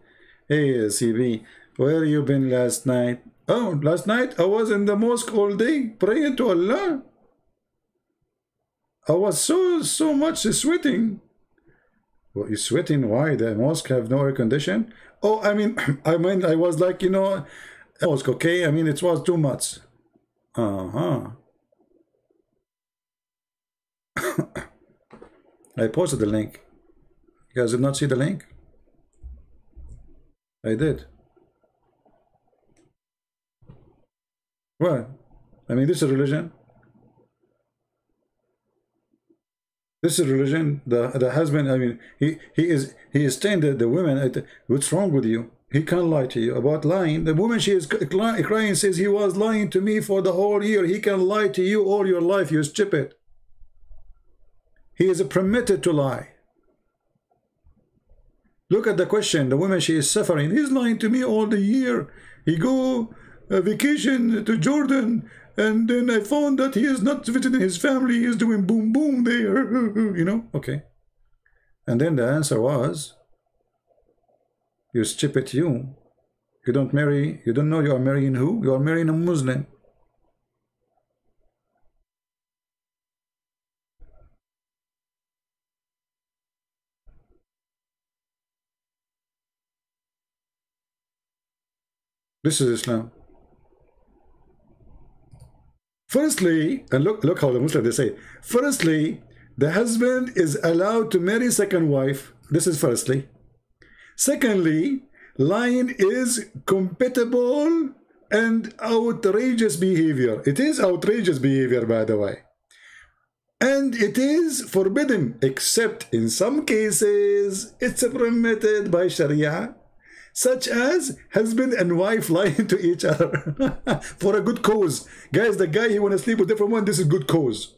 hey, CB, where you been last night? Oh, last night I was in the mosque all day praying to Allah. I was so much sweating. Well, you sweating? Why? The mosque have no air condition? Oh, I mean, I was like, you know, mosque, okay? I mean, it was too much. Uh-huh. I posted the link. You guys did not see the link? I did. What? I mean, this is religion. This is religion. The husband, I mean, he is saying that the women, what's wrong with you? He can't lie to you about lying. The woman, she is crying, says he was lying to me for the whole year. He can lie to you all your life, you stupid. He is permitted to lie. Look at the question. The woman, she is suffering. He's lying to me all the year. He go vacation to Jordan, and then I found that he is not visiting his family. He is doing boom boom there. You know, okay. And then the answer was, you stupid you. You don't marry, you don't know you are marrying who? You are marrying a Muslim. This is Islam. Firstly, and look how the Muslims, they say, firstly, the husband is allowed to marry second wife. This is firstly. Secondly, lying is compatible and outrageous behavior. It is outrageous behavior, by the way. And it is forbidden, except in some cases, it's permitted by Sharia, such as husband and wife lying to each other for a good cause. Guys, the guy, he want to sleep with different one, this is good cause.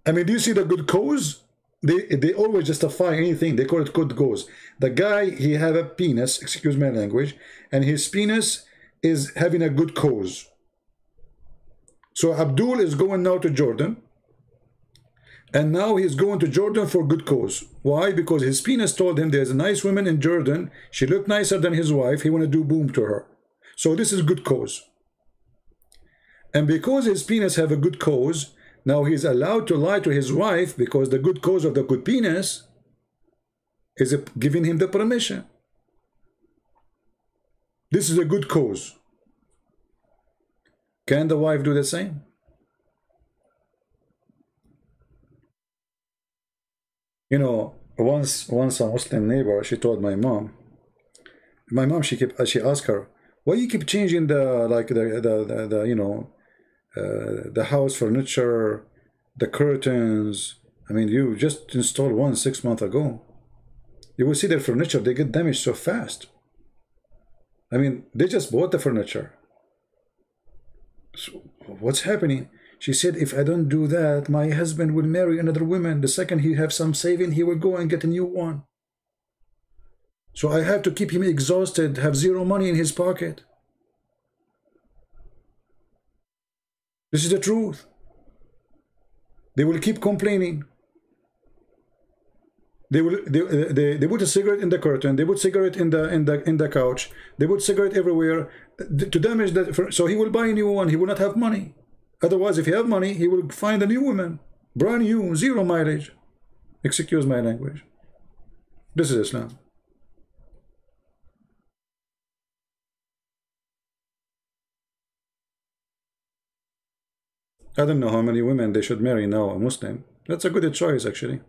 I mean, do you see the good cause? They always justify anything. They call it good cause. The guy, he have a penis, excuse my language, and his penis is having a good cause. So Abdul is going now to Jordan, and now he's going to Jordan for good cause. Why? Because his penis told him there's a nice woman in Jordan. She looked nicer than his wife. He want to do boom to her. So this is good cause. And because his penis have a good cause, now he's allowed to lie to his wife because the good cause of the good penis is giving him the permission. This is a good cause. Can the wife do the same? You know, once a Muslim neighbor, she told my mom, she asked her, why you keep changing the you know, the house furniture, the curtains? I mean, you just installed one 6 months ago. You will see their furniture, they get damaged so fast. I mean, they just bought the furniture. So what's happening? She said, if I don't do that, my husband will marry another woman. The second he have some saving, he will go and get a new one. So I have to keep him exhausted, have zero money in his pocket. This is the truth. They will keep complaining. They put a cigarette in the curtain. They put cigarette in the couch. They put cigarette everywhere to damage that. So he will buy a new one. He will not have money. Otherwise, if he have money, he will find a new woman, brand new, zero mileage. Excuse my language. This is Islam. I don't know how many women they should marry now, a Muslim. That's a good choice, actually.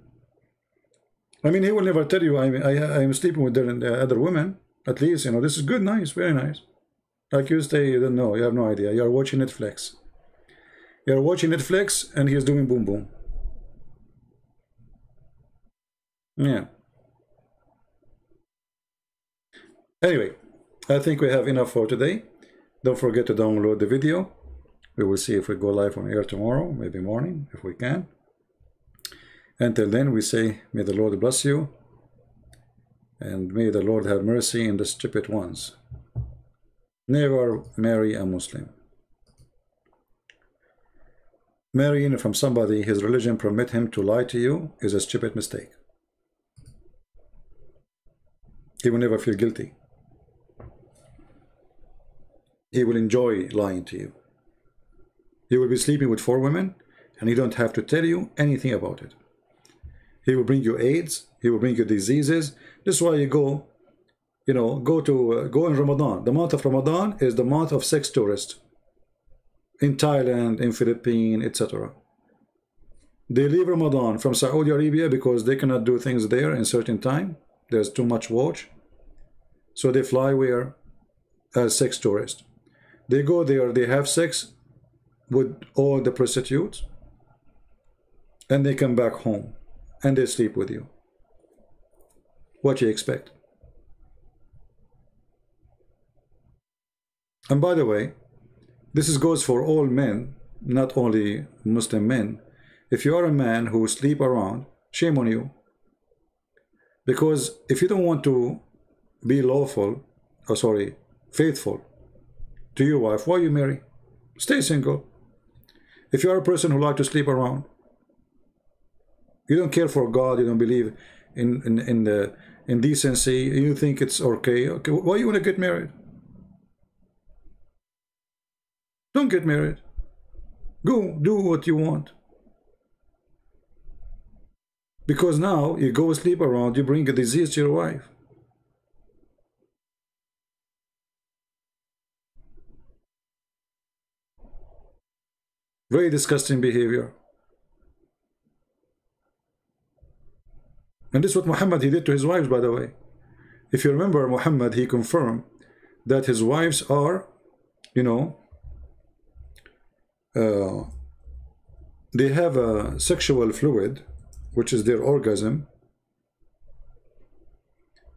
I mean, he will never tell you, I'm sleeping with the other women. At least, you know, this is good, nice, very nice. Like you say, you don't know, you have no idea. You are watching Netflix. You're watching Netflix and he's doing boom boom. Yeah. Anyway, I think we have enough for today. Don't forget to download the video. We will see if we go live on air tomorrow, maybe morning, if we can. Until then, we say, may the Lord bless you, and may the Lord have mercy on the stupid ones. Never marry a Muslim. Marrying from somebody his religion permit him to lie to you is a stupid mistake. He will never feel guilty. He will enjoy lying to you. He will be sleeping with 4 women, and he don't have to tell you anything about it. He will bring you AIDS. He will bring you diseases. This is why you go, you know, go in Ramadan. The month of Ramadan is the month of sex tourists. In Thailand, in Philippines, etc. They leave Ramadan from Saudi Arabia because they cannot do things there in certain time. There's too much watch. So they fly where? As sex tourists. They go there, they have sex with all the prostitutes, and they come back home and they sleep with you. What do you expect? And by the way, this goes for all men, not only Muslim men. If you are a man who sleep around, shame on you. Because if you don't want to be faithful to your wife, why you marry? Stay single. If you are a person who like to sleep around, you don't care for God, you don't believe in decency, you think it's okay, why you want to get married? Don't get married. Go do what you want. Because now you go sleep around, you bring a disease to your wife. Very disgusting behavior. And this is what Muhammad, he did to his wives, by the way. If you remember, Muhammad, he confirmed that his wives are, you know, they have a sexual fluid, which is their orgasm.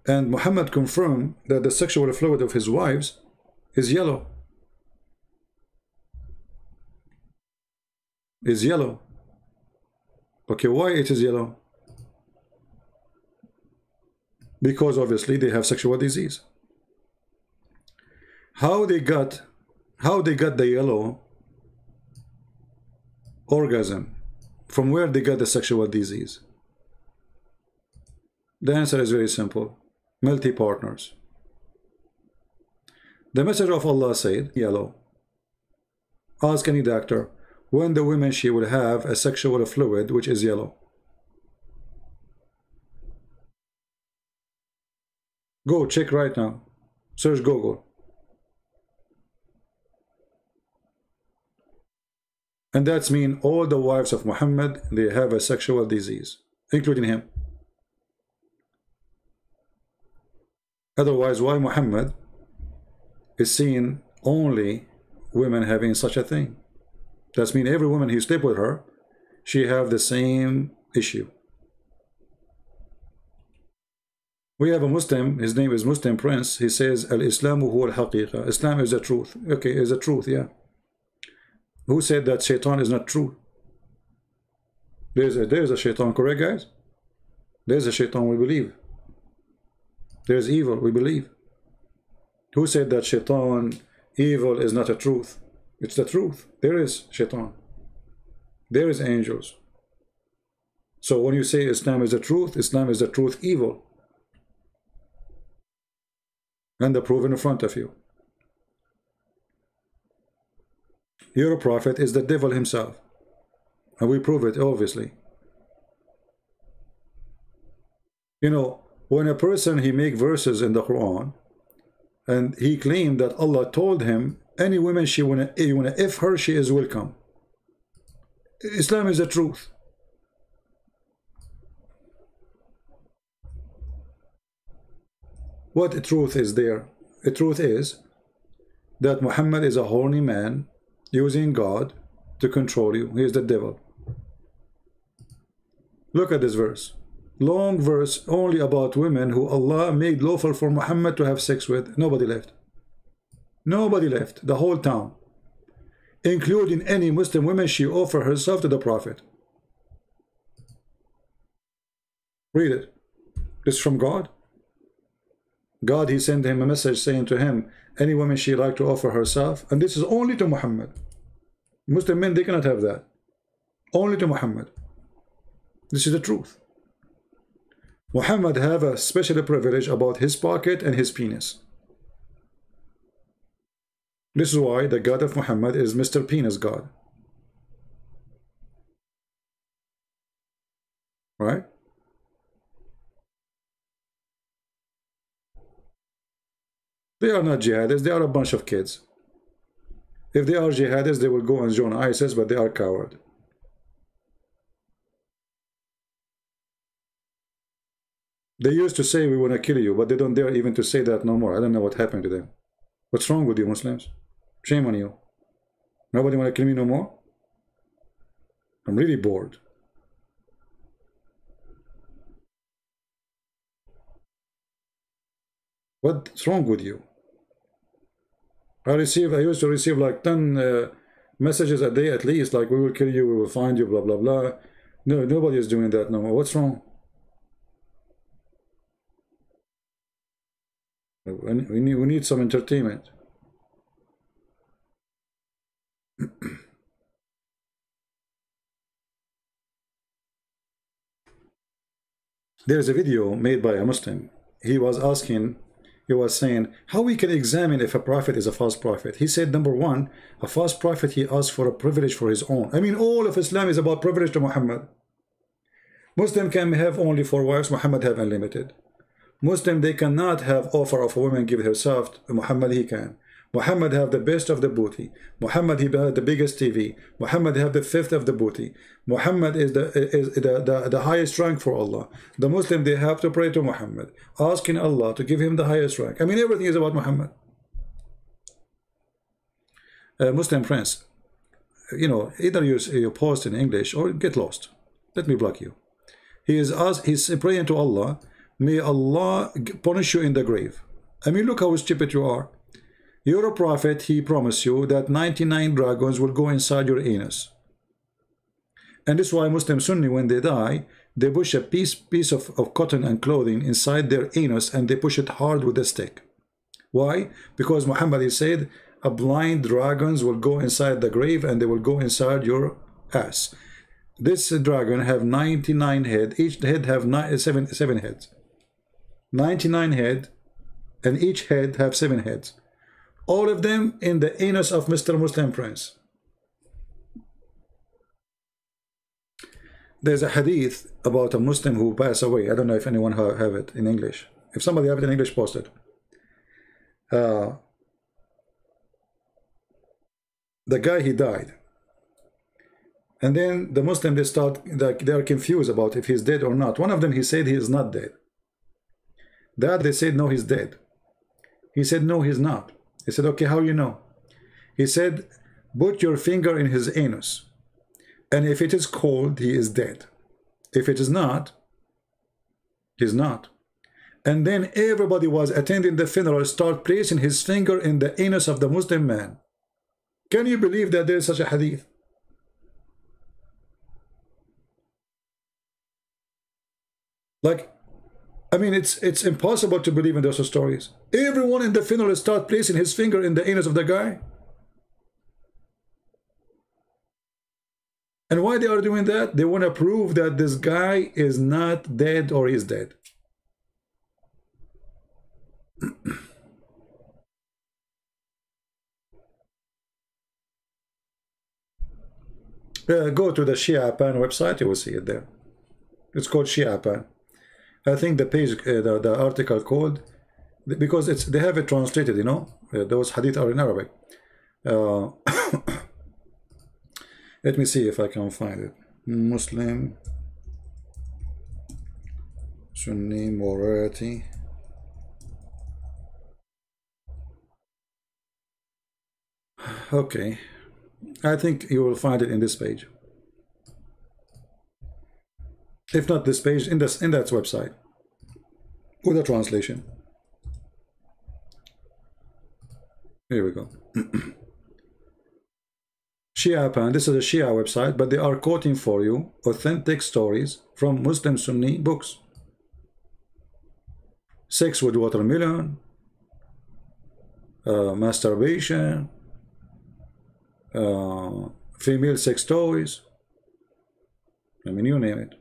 And Muhammad confirmed that the sexual fluid of his wives is yellow. Is yellow. Okay, why it is yellow? Because obviously they have sexual disease. How they got the yellow orgasm? From where they got the sexual disease? The answer is very simple. Multi-partners. The Messenger of Allah said, yellow. Ask any doctor, when the woman she will have a sexual fluid which is yellow. Go check right now. Search Google. And that's mean all the wives of Muhammad, they have a sexual disease, including him. Otherwise, why Muhammad is seeing only women having such a thing? That's mean every woman he sleep with her, she have the same issue. We have a Muslim, his name is Muslim Prince, he says, Al-Islamu huwa al-haqiqa. Islam is the truth. Okay, is the truth, yeah. Who said that shaitan is not true? There's a shaitan, correct guys? There's a shaitan, we believe. There's evil, we believe. Who said that shaitan, evil is not a truth? It's the truth. There is shaitan. There is angels. So when you say Islam is the truth, Islam is the truth evil. And the proof in front of you. Your prophet is the devil himself. And we prove it, obviously. You know, when a person, he make verses in the Quran, and he claimed that Allah told him, any woman you wanna if her, she is welcome. Islam is the truth. What truth is there? The truth is that Muhammad is a horny man using God to control you. He is the devil. Look at this verse. long verse only about women who Allah made lawful for Muhammad to have sex with. Nobody left. Nobody left. The whole town, including any Muslim women, she offered herself to the Prophet. Read it. This is from God. God, he sent him a message saying to him, any woman she like to offer herself, and this is only to Muhammad. Muslim men, they cannot have that. Only to Muhammad. This is the truth. Muhammad have a special privilege about his pocket and his penis. This is why the God of Muhammad is Mr. Penis God. Right? They are not jihadists, they are a bunch of kids. If they are jihadists, they will go and join ISIS, but they are coward. They used to say we want to kill you, but they don't dare even to say that no more. I don't know what happened to them. What's wrong with you Muslims? Shame on you. Nobody want to kill me no more? I'm really bored. What's wrong with you? I used to receive like 10 messages a day at least, like we will kill you, we will find you, blah blah blah. No, nobody is doing that no more. What's wrong? We need some entertainment. There's a video made by a Muslim. He was saying how we can examine if a prophet is a false prophet. He said, number one, a false prophet, he asks for a privilege for his own. I mean, all of Islam is about privilege to Muhammad. Muslim can have only 4 wives, Muhammad have unlimited. Muslim, they cannot have offer of a woman give herself, Muhammad he can. Muhammad have the best of the booty. Muhammad he had the biggest TV. Muhammad have the 5th of the booty. Muhammad is the highest rank for Allah. The Muslim, they have to pray to Muhammad, asking Allah to give him the highest rank. I mean, everything is about Muhammad. Muslim friends, you know, either you post in English or get lost. Let me block you. He's praying to Allah, may Allah punish you in the grave. I mean, look how stupid you are. You're a prophet, he promised you that 99 dragons will go inside your anus. And this is why Muslim Sunni, when they die, they push a piece of cotton and clothing inside their anus and they push it hard with a stick. Why? Because Muhammad, he said, a blind dragons will go inside the grave and they will go inside your ass. This dragon have 99 heads. Each head have seven heads. 99 head, and each head have 7 heads. All of them in the anus of Mr. Muslim Prince. There's a hadith about a Muslim who passed away. I don't know if anyone have it in English. If somebody have it in English, post it. The guy, he died. And then the Muslim, they are confused about if he's dead or not. One of them, he said he is not dead. That they said, no, he's dead. He said, no, he's not. He said, okay, how you know? He said, put your finger in his anus. And if it is cold, he is dead. If it is not, he's not. And then everybody was attending the funeral, start placing his finger in the anus of the Muslim man. Can you believe that there is such a hadith? Like, I mean, it's impossible to believe in those stories. Everyone in the funeral start placing his finger in the anus of the guy. And why they are doing that? They want to prove that this guy is not dead or is dead. Go to the Shia Pan website, you will see it there. It's called Shia Pan. I think the page, the article called, because they have it translated, you know, those hadith are in Arabic. Let me see if I can find it. Muslim Sunni morality. Okay, I think you will find it in this page. If not this page, in that website with a translation. Here we go. Shia Pan, this is a Shia website, but they are quoting for you authentic stories from Muslim Sunni books. Sex with watermelon, masturbation, female sex toys. I mean, you name it.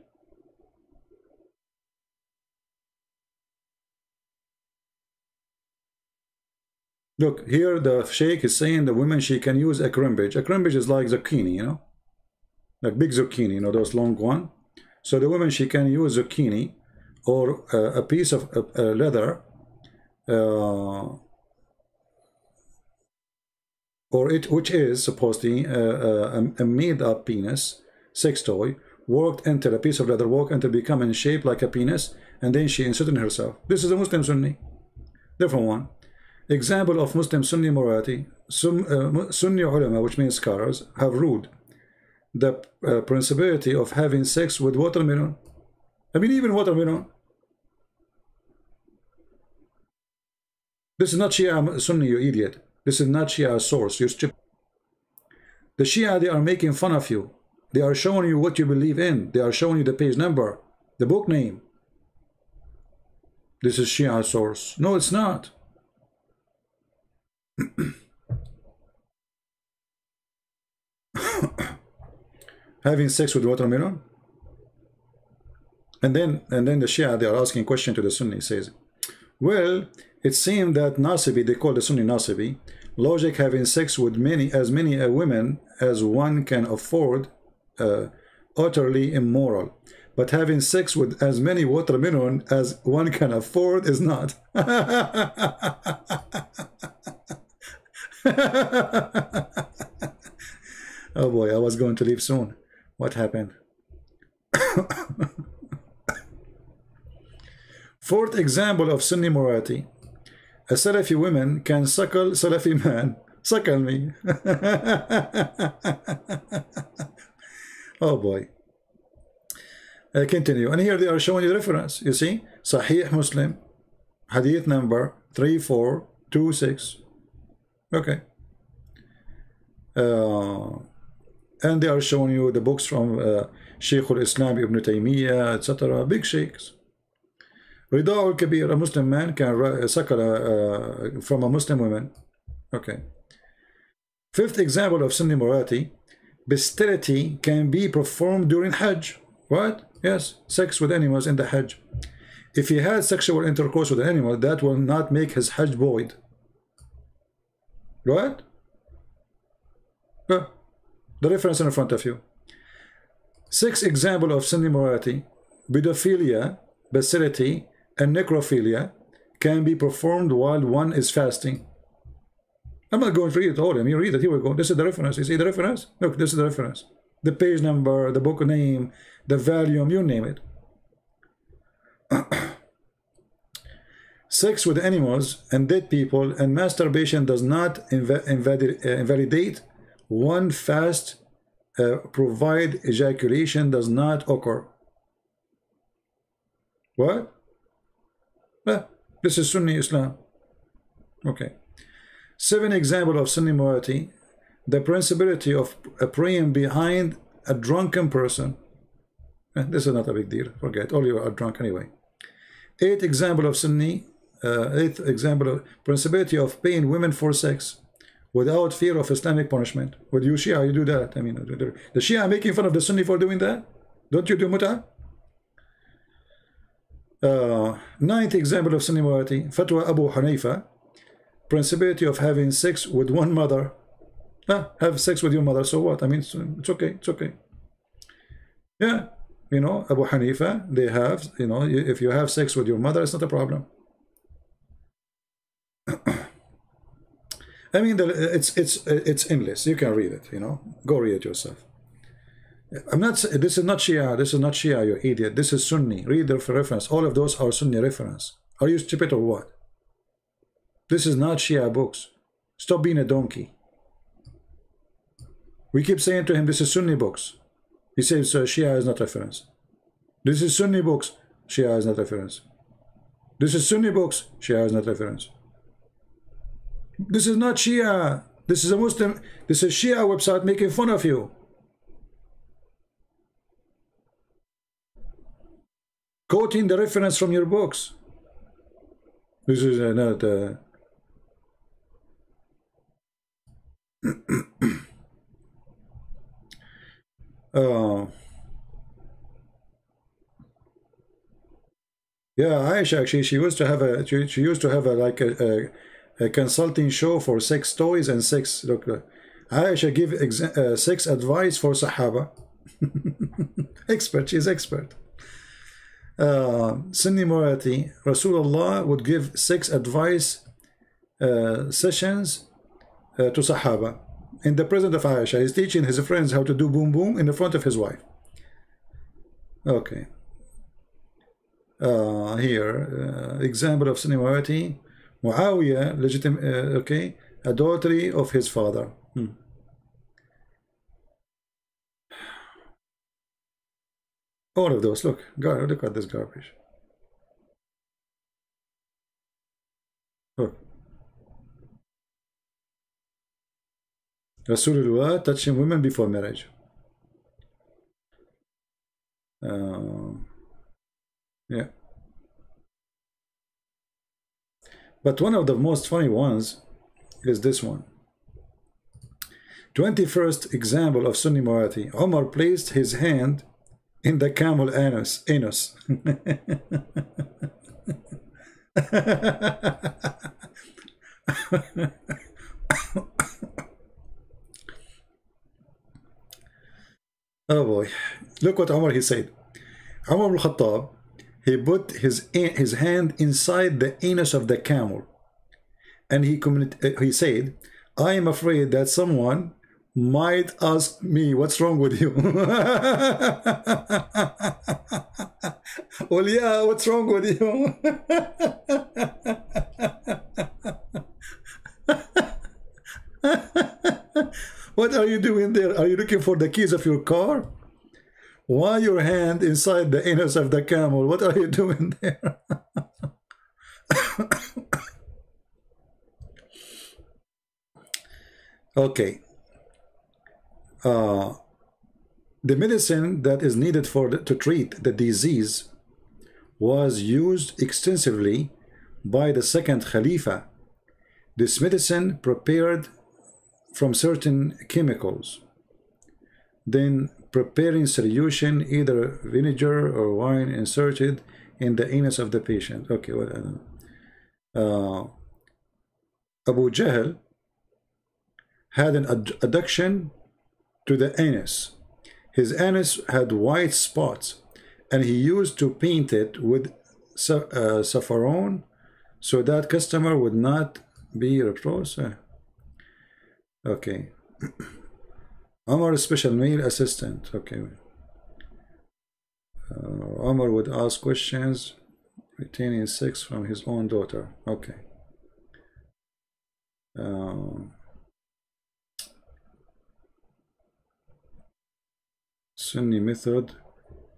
Look, here the sheikh is saying the woman, she can use a crimbage. A crimbage is like zucchini, you know? Like big zucchini, you know, those long one. So the woman, she can use zucchini or a piece of leather or which is supposedly a made-up penis, sex toy, worked until a piece of leather worked until become in shape like a penis, and then she inserted herself. This is a Muslim Sunni. Different one. Example of Muslim Sunni morality. Sunni ulama, which means scholars, have ruled the principality of having sex with watermelon. I mean, even watermelon. This is not Shia Sunni, you idiot. This is not Shia source, you stupid. The Shia, they are making fun of you. They are showing you what you believe in. They are showing you the page number, the book name. This is Shia source. No, it's not. Having sex with watermelon. And then the Shia, they are asking a question to the Sunni. Says, well, it seemed that Nasibi, they call the Sunni Nasibi, logic having sex with as many women as one can afford, utterly immoral. But having sex with as many watermelon as one can afford is not. Oh boy, I was going to leave soon. What happened? Fourth example of Sunni morality. A Salafi woman can suckle Salafi man. Suckle me. Oh boy. Continue. And here they are showing you the reference. You see? Sahih Muslim. Hadith number 3426. Okay. And they are showing you the books from Shaykh al-Islam Ibn Taymiyyah, etc. Big sheikhs. Rida al-Kabir, a Muslim man can suckle from a Muslim woman. Okay. Fifth example of Sunni morality. Bestiality can be performed during Hajj. What? Yes, sex with animals in the Hajj. If he had sexual intercourse with an animal, that will not make his Hajj void. What? The reference in front of you. Sixth example of Sunni morality. Pedophilia, bestiality, and necrophilia can be performed while one is fasting. I'm not going to read it all. I mean, read it. Here we go. This is the reference. You see the reference? Look, this is the reference. The page number, the book name, the volume, you name it. Sex with animals and dead people and masturbation does not invalidate one fast, provide ejaculation does not occur. What? This is Sunni Islam. Okay. 7 example of Sunni morality. The principality of praying behind a drunken person. This is not a big deal. Forget. All you are drunk anyway. 8 example of Sunni. 8th example of principality of paying women for sex without fear of Islamic punishment. With you Shia, you do that. I mean, the Shia are making fun of the Sunni for doing that. Don't you do mut'ah? 9th example of Sunni morality. Fatwa Abu Hanifa. Principality of having sex with one mother. Have sex with your mother, so what? I mean, it's okay, it's okay. Yeah, you know, Abu Hanifa, they have, you know, if you have sex with your mother, it's not a problem. I mean, it's endless. You can read it, you know. Go read it yourself. I'm not. This is not Shia. This is not Shia, you idiot. This is Sunni. Read the reference. All of those are Sunni reference. Are you stupid or what? This is not Shia books. Stop being a donkey. We keep saying to him, this is Sunni books. He says Shia is not reference. This is Sunni books. Shia is not reference. This is Sunni books. Shia is not reference. This is not Shia. This is a Muslim. This is Shia website making fun of you. Quoting the reference from your books. This is not. Yeah, Aisha actually she used to have like a consulting show for sex toys and sex. Look, Aisha give sex advice for Sahaba. Expert, she's expert. Sunni morality. Rasulullah would give sex advice sessions to Sahaba in the presence of Aisha. He's teaching his friends how to do boom boom in the front of his wife. Okay. Here, example of Sunni morality. Muawiyah, okay, adultery of his father. All of those. Look at this garbage. Look. Rasulullah touching women before marriage. Yeah. But one of the most funny ones is this one. 21st example of Sunni morality. Omar placed his hand in the camel anus. Oh boy. Look what Omar he said. Omar al-Khattab, he put his hand inside the anus of the camel, and he said, I am afraid that someone might ask me, what's wrong with you? Well, yeah, what's wrong with you? What are you doing there? Are you looking for the keys of your car? Why your hand inside the anus of the camel? What are you doing there? Okay. The medicine that is needed to treat the disease was used extensively by the second Khalifa. This medicine prepared from certain chemicals, then preparing solution, either vinegar or wine, inserted in the anus of the patient. Okay, well, I don't know. Abu Jahl had an adduction to the anus. His anus had white spots, and he used to paint it with saffron so that customer would not be reproached. Okay. Omar, special male assistant. Okay. Omar would ask questions retaining sex from his own daughter. Okay. Sunni method.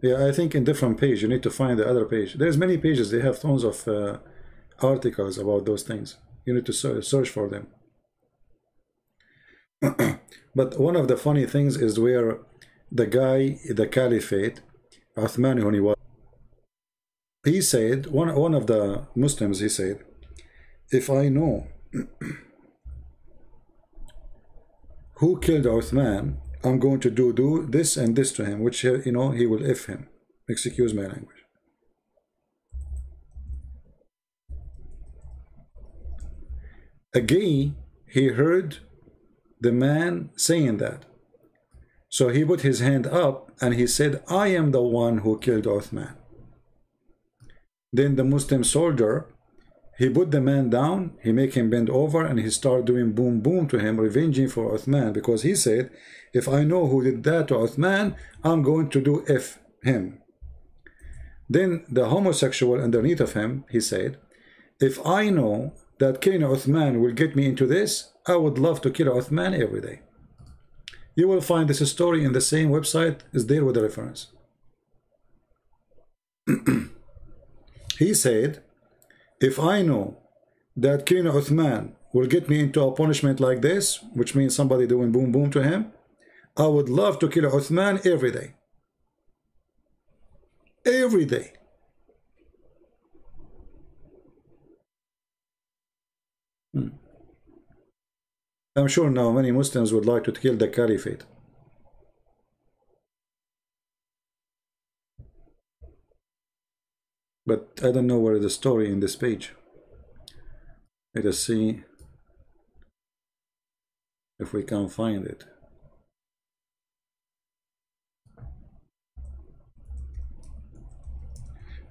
Yeah, I think in different page you need to find the other page. There's many pages. They have tons of articles about those things. You need to search for them. But one of the funny things is where the guy, the caliphate, Uthman, when he said, one of the Muslims, he said, if I know who killed Uthman, I'm going to do this and this to him, which, you know, he will F him. Excuse my language. Again, he heard the man saying that. So he put his hand up and he said, I am the one who killed Uthman. Then the Muslim soldier, he put the man down, he make him bend over, and he started doing boom boom to him, revenging for Uthman, because he said, if I know who did that to Uthman, I'm going to do F him. Then the homosexual underneath of him, he said, if I know that killing Uthman will get me into this, I would love to kill Uthman every day. You will find this story in the same website, is there with the reference. He said, if I know that killing Uthman will get me into a punishment like this, which means somebody doing boom boom to him, I would love to kill Uthman every day. Every day. I'm sure now many Muslims would like to kill the caliphate. But I don't know where is the story in this page. Let us see if we can find it.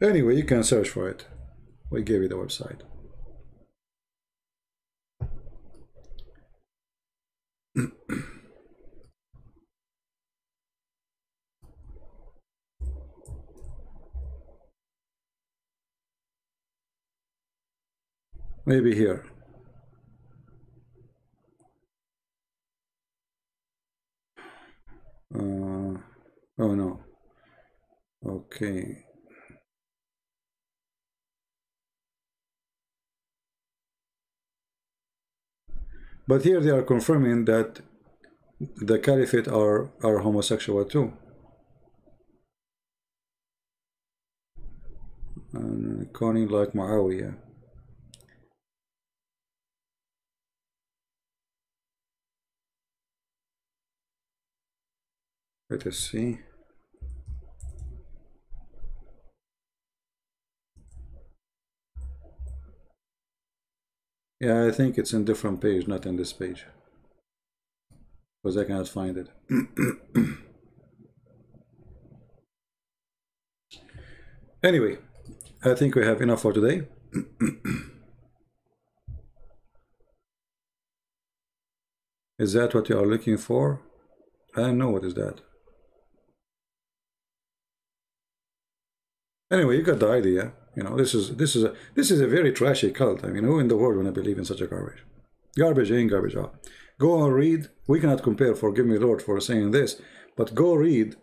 Anyway, you can search for it. We gave you the website. Maybe here. Oh no. Okay. But here they are confirming that the caliphate are homosexual too. And calling like Muawiyah. Let us see. Yeah, I think it's in different page, not in this page, because I cannot find it. Anyway, I think we have enough for today. Is that what you are looking for? I don't know what is that. Anyway, you got the idea. You know, this is a very trashy cult. I mean, who in the world would believe in such a garbage? Garbage in, garbage out. Go and read. We cannot compare, forgive me, Lord, for saying this, but go read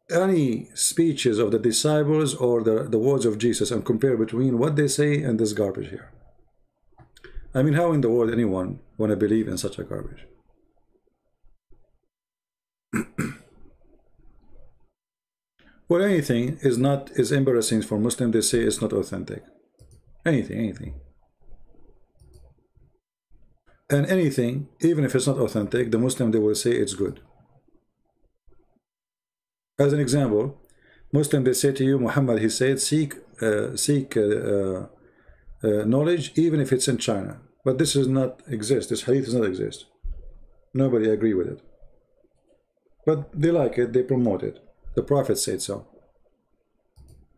any speeches of the disciples or the words of Jesus and compare between what they say and this garbage here. I mean, how in the world anyone want to believe in such a garbage? Well, anything is embarrassing for Muslims. They say it's not authentic. Anything. And anything, even if it's not authentic, the Muslim, they will say it's good. As an example, Muslim, they say to you, Muhammad, he said, seek knowledge, even if it's in China. But this does not exist. This hadith does not exist. Nobody agree with it. But they like it. They promote it. The Prophet said so.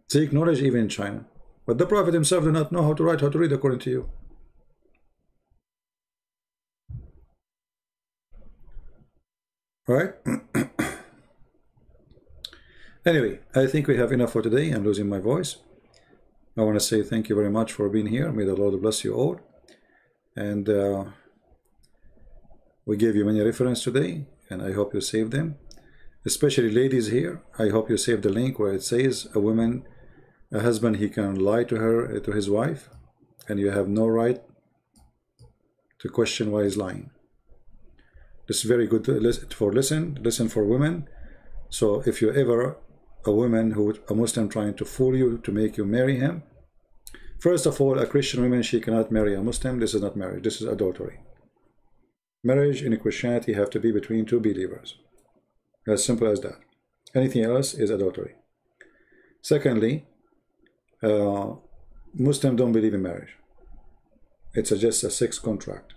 Seek knowledge even in China. But the Prophet himself did not know how to write, how to read according to you. Right? Anyway, I think we have enough for today. I'm losing my voice. I want to say thank you very much for being here. May the Lord bless you all. And we gave you many references today, and I hope you saved them. Especially ladies here, I hope you save the link where it says a husband, he can lie to her, to his wife, and you have no right to question why he's lying. This is very good for listen for women. So if you're ever a Muslim trying to fool you to make you marry him, first of all, a Christian woman, she cannot marry a Muslim. This is not marriage, this is adultery. Marriage in Christianity have to be between two believers. As simple as that. Anything else is adultery. Secondly, Muslims don't believe in marriage. It's just a sex contract.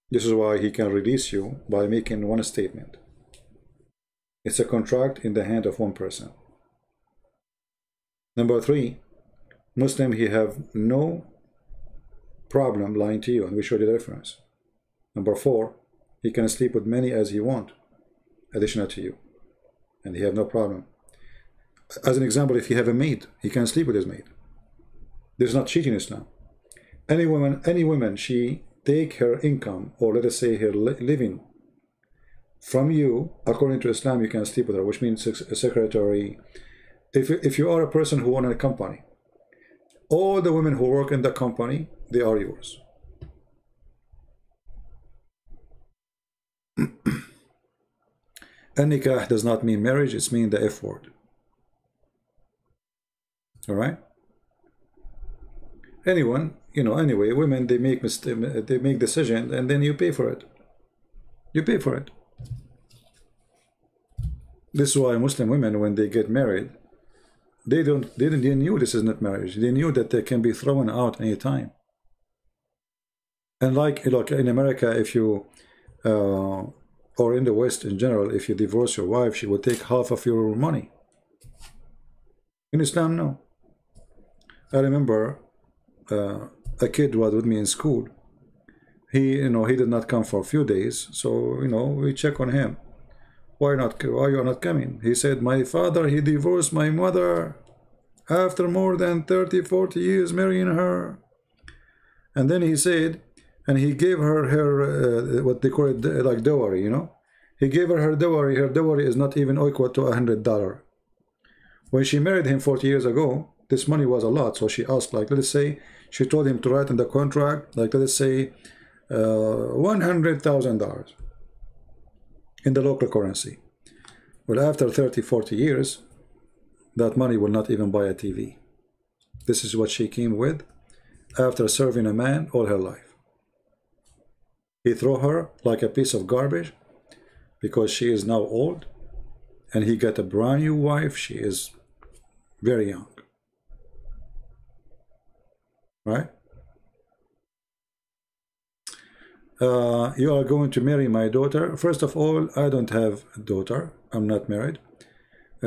This is why he can release you by making one statement. It's a contract in the hand of one person. Number 3, Muslim, he have no problem lying to you, and we showed you the reference. Number 4, he can sleep with many as he want, additional to you, and he have no problem. As an example, if you have a maid, he can sleep with his maid. This is not cheating Islam. Any woman, she take her income, or let us say her living, from you, according to Islam, you can sleep with her, which means a secretary. If you are a person who owns a company, all the women who work in the company, they are yours. And nikah does not mean marriage, it's mean the F word. All right. Anyone, you know, anyway, women, they make decisions, and then you pay for it. You pay for it. This is why Muslim women, when they get married, they knew this is not marriage. They knew that they can be thrown out anytime. And like, look, in America, if you or in the West in general, if you divorce your wife, she will take half of your money. In Islam, no. I remember a kid was with me in school. He did not come for a few days, so we check on him. Why you are not coming? He said, my father, he divorced my mother after more than 30-40 years marrying her. And then he said, and he gave her what they call it, like dowry, he gave her dowry. Her dowry is not even equal to $100. When she married him 40 years ago, this money was a lot, so she asked, like, let's say, she told him to write in the contract, like, let's say, $100,000 in the local currency. Well, after 30-40 years, that money will not even buy a TV. This is what she came with after serving a man all her life. He threw her like a piece of garbage because she is now old, and he got a brand new wife. She is very young. Right? You are going to marry my daughter. First of all, I don't have a daughter. I'm not married.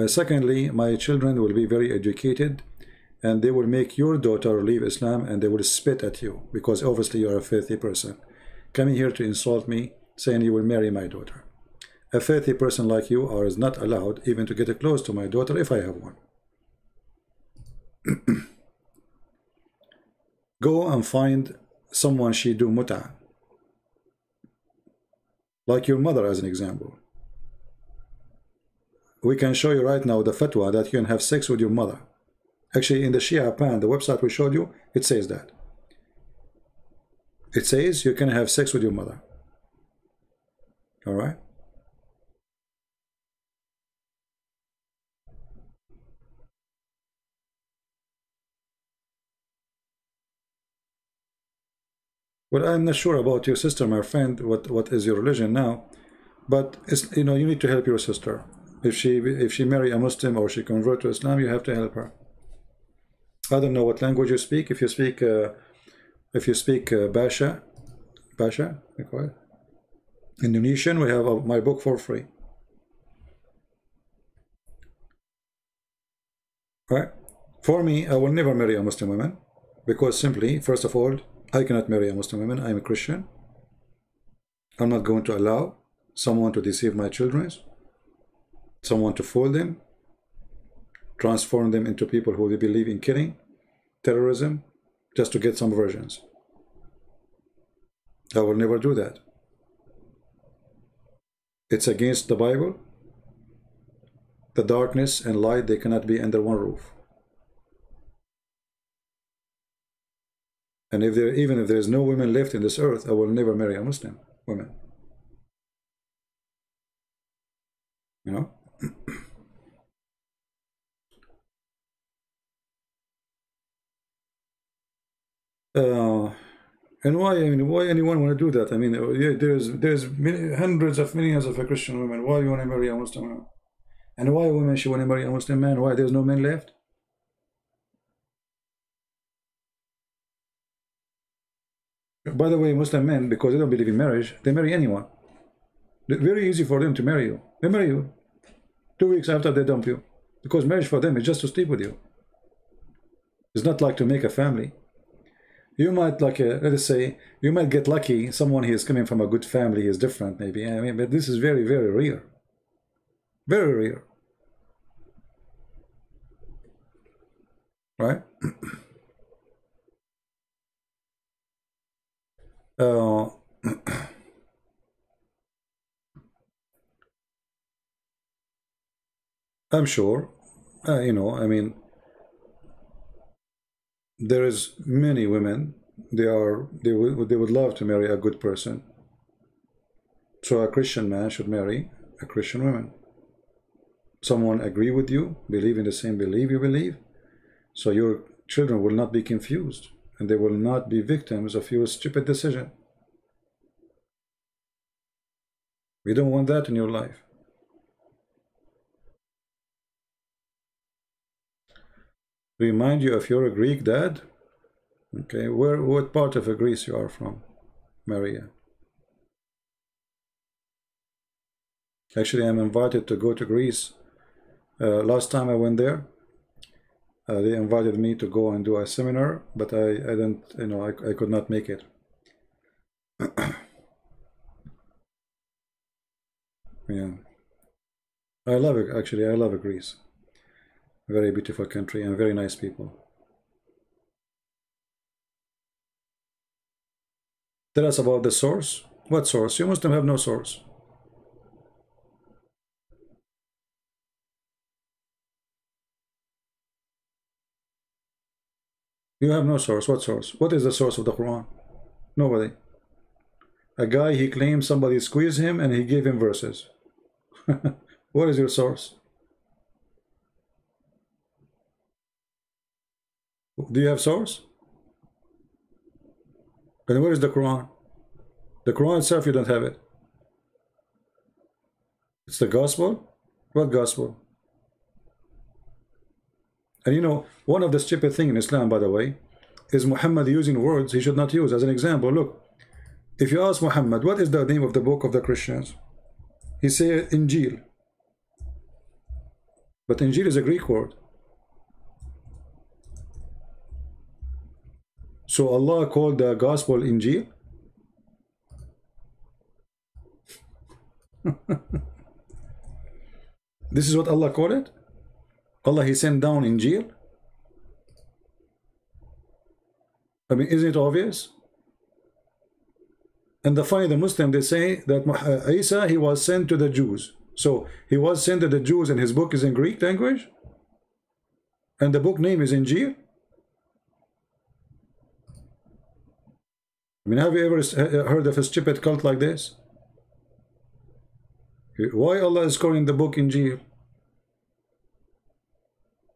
Secondly, my children will be very educated, and they will make your daughter leave Islam, and they will spit at you because obviously you are a filthy person. Coming here to insult me, saying you will marry my daughter. A filthy person like you is not allowed even to get close to my daughter if I have one. Go and find someone she do muta. Like your mother, as an example. We can show you right now the fatwa that you can have sex with your mother. Actually, in the Shia Pan, the website we showed you, it says that. It says you can have sex with your mother. All right? Well, I'm not sure about your sister, my friend, what is your religion now, but it's, you need to help your sister. If she marry a Muslim or she convert to Islam, you have to help her. I don't know what language you speak. If you speak Basha, we call it Indonesian, we have my book for free. Right? For me, I will never marry a Muslim woman because simply, first of all, I cannot marry a Muslim woman. I am a Christian. I'm not going to allow someone to deceive my children, someone to fool them, transform them into people who they believe in killing, terrorism, just to get some versions. I will never do that. It's against the Bible. The darkness and light, they cannot be under one roof. And even if there is no women left in this earth, I will never marry a Muslim woman. And why? I mean, why anyone want to do that? I mean, there's hundreds of millions of Christian women. Why you want to marry a Muslim woman? And why women should want to marry a Muslim man? Why there's no men left? By the way, Muslim men, because they don't believe in marriage, they marry anyone. It's very easy for them to marry you. They marry you 2 weeks after they dump you, because marriage for them is just to sleep with you. It's not like to make a family. You might, like, let's say, you might get lucky. Someone who is coming from a good family is different, maybe. I mean, but this is very, very rare. Very rare. Right? I'm sure, you know, I mean, there is many women, they would love to marry a good person. So a Christian man should marry a Christian woman. Someone agree with you, believe in the same belief you believe, so your children will not be confused and they will not be victims of your stupid decision. We don't want that in your life. Remind you if you're a Greek dad. Okay, what part of Greece you are from, Maria? Actually, I'm invited to go to Greece. Last time I went there, they invited me to go and do a seminar, but I didn't, you know, I could not make it. Yeah, I love it. Actually, I love Greece. Very beautiful country and very nice people. Tell us about the source. What source? You Muslim have no source. You have no source. What source? What is the source of the Quran? Nobody. A guy, he claims somebody squeezed him and he gave him verses. What is your source? Do you have source? And where is the Quran? The Quran itself, you don't have it. It's the gospel? What gospel? And you know, one of the stupid things in Islam, by the way, is Muhammad using words he should not use. As an example, look, if you ask Muhammad, what is the name of the book of the Christians? He said Injil. But Injil is a Greek word. So Allah called the gospel Injil? This is what Allah called it? Allah, he sent down Injil? I mean, isn't it obvious? And the Muslim, they say that Isa, he was sent to the Jews. So he was sent to the Jews and his book is in Greek language? And the book name is Injil? I mean, have you ever heard of a stupid cult like this? Why Allah is calling the book Injil?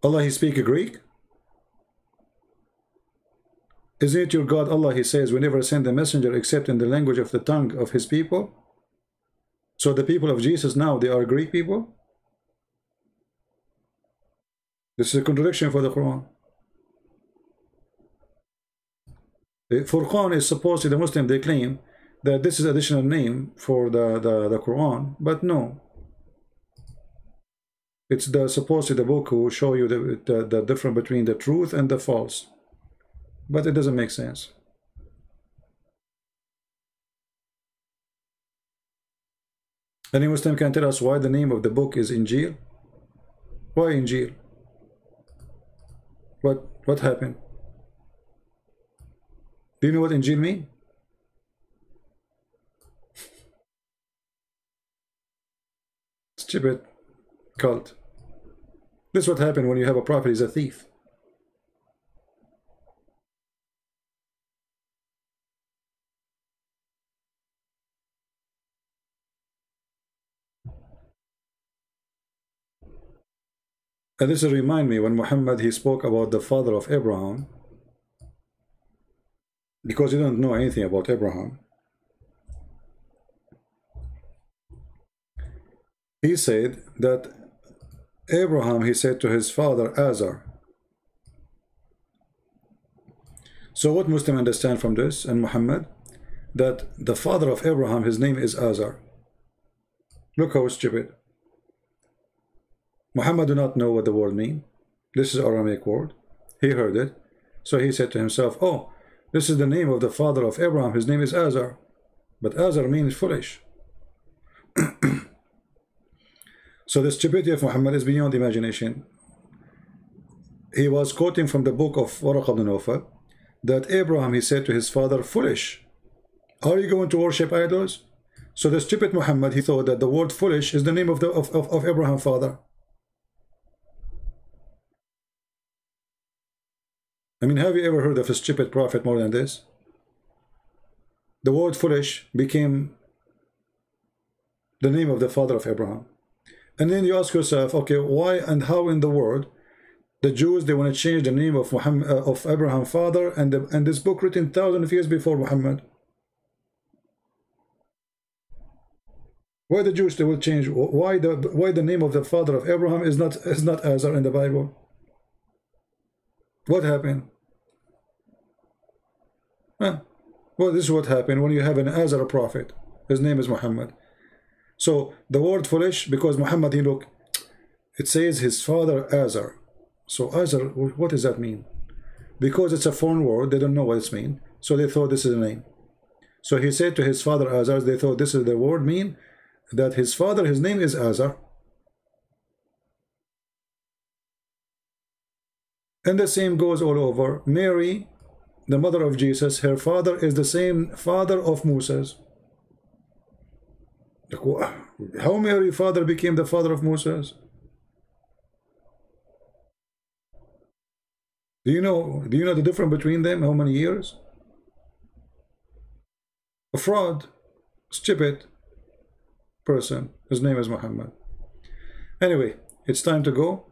Allah, he speak Greek? Isn't it your God, Allah, he says, we never send a messenger except in the language of the tongue of his people? So the people of Jesus now, they are Greek people? This is a contradiction for the Quran. The Furqan is supposedly, the Muslim, they claim that this is additional name for the Quran, but no. It's supposedly the book who will show you the difference between the truth and the false. But it doesn't make sense. Any Muslim can tell us why the name of the book is Injil? Why Injil? What happened? Do you know what Injil mean? Stupid cult. This is what happened when you have a prophet is a thief. And this will remind me when Muhammad, he spoke about the father of Abraham, because you don't know anything about Abraham. He said that Abraham, he said to his father Azar. So what Muslim understand from this and Muhammad? That the father of Abraham, his name is Azar. Look how stupid. Muhammad do not know what the word means. This is Aramaic word. He heard it. So he said to himself, oh, this is the name of the father of Abraham. His name is Azar. But Azar means foolish. So the stupidity of Muhammad is beyond imagination. He was quoting from the book of Waraq ibn Nawfal that Abraham, he said to his father, foolish, are you going to worship idols? So the stupid Muhammad, he thought that the word foolish is the name of Abraham's father. I mean, have you ever heard of a stupid prophet more than this? The word foolish became the name of the father of Abraham. And then you ask yourself, okay, why and how in the world the Jews, they want to change the name of Muhammad, of Abraham's father, and this book written thousands of years before Muhammad? Why the Jews, they will change? Why the name of the father of Abraham is not Azar in the Bible? What happened? Huh? Well, this is what happened when you have an Azar prophet. His name is Muhammad. So the word foolish, because Muhammad, he look, it says his father Azar. So Azar, what does that mean? Because it's a foreign word, they don't know what it means. So they thought this is a name. So he said to his father Azar, they thought this is the word mean, that his father, his name is Azar. And the same goes all over. Mary, the mother of Jesus, her father is the same father of Moses. How Mary's father became the father of Moses? Do you know the difference between them? How many years? A fraud, stupid person. His name is Muhammad. Anyway, it's time to go.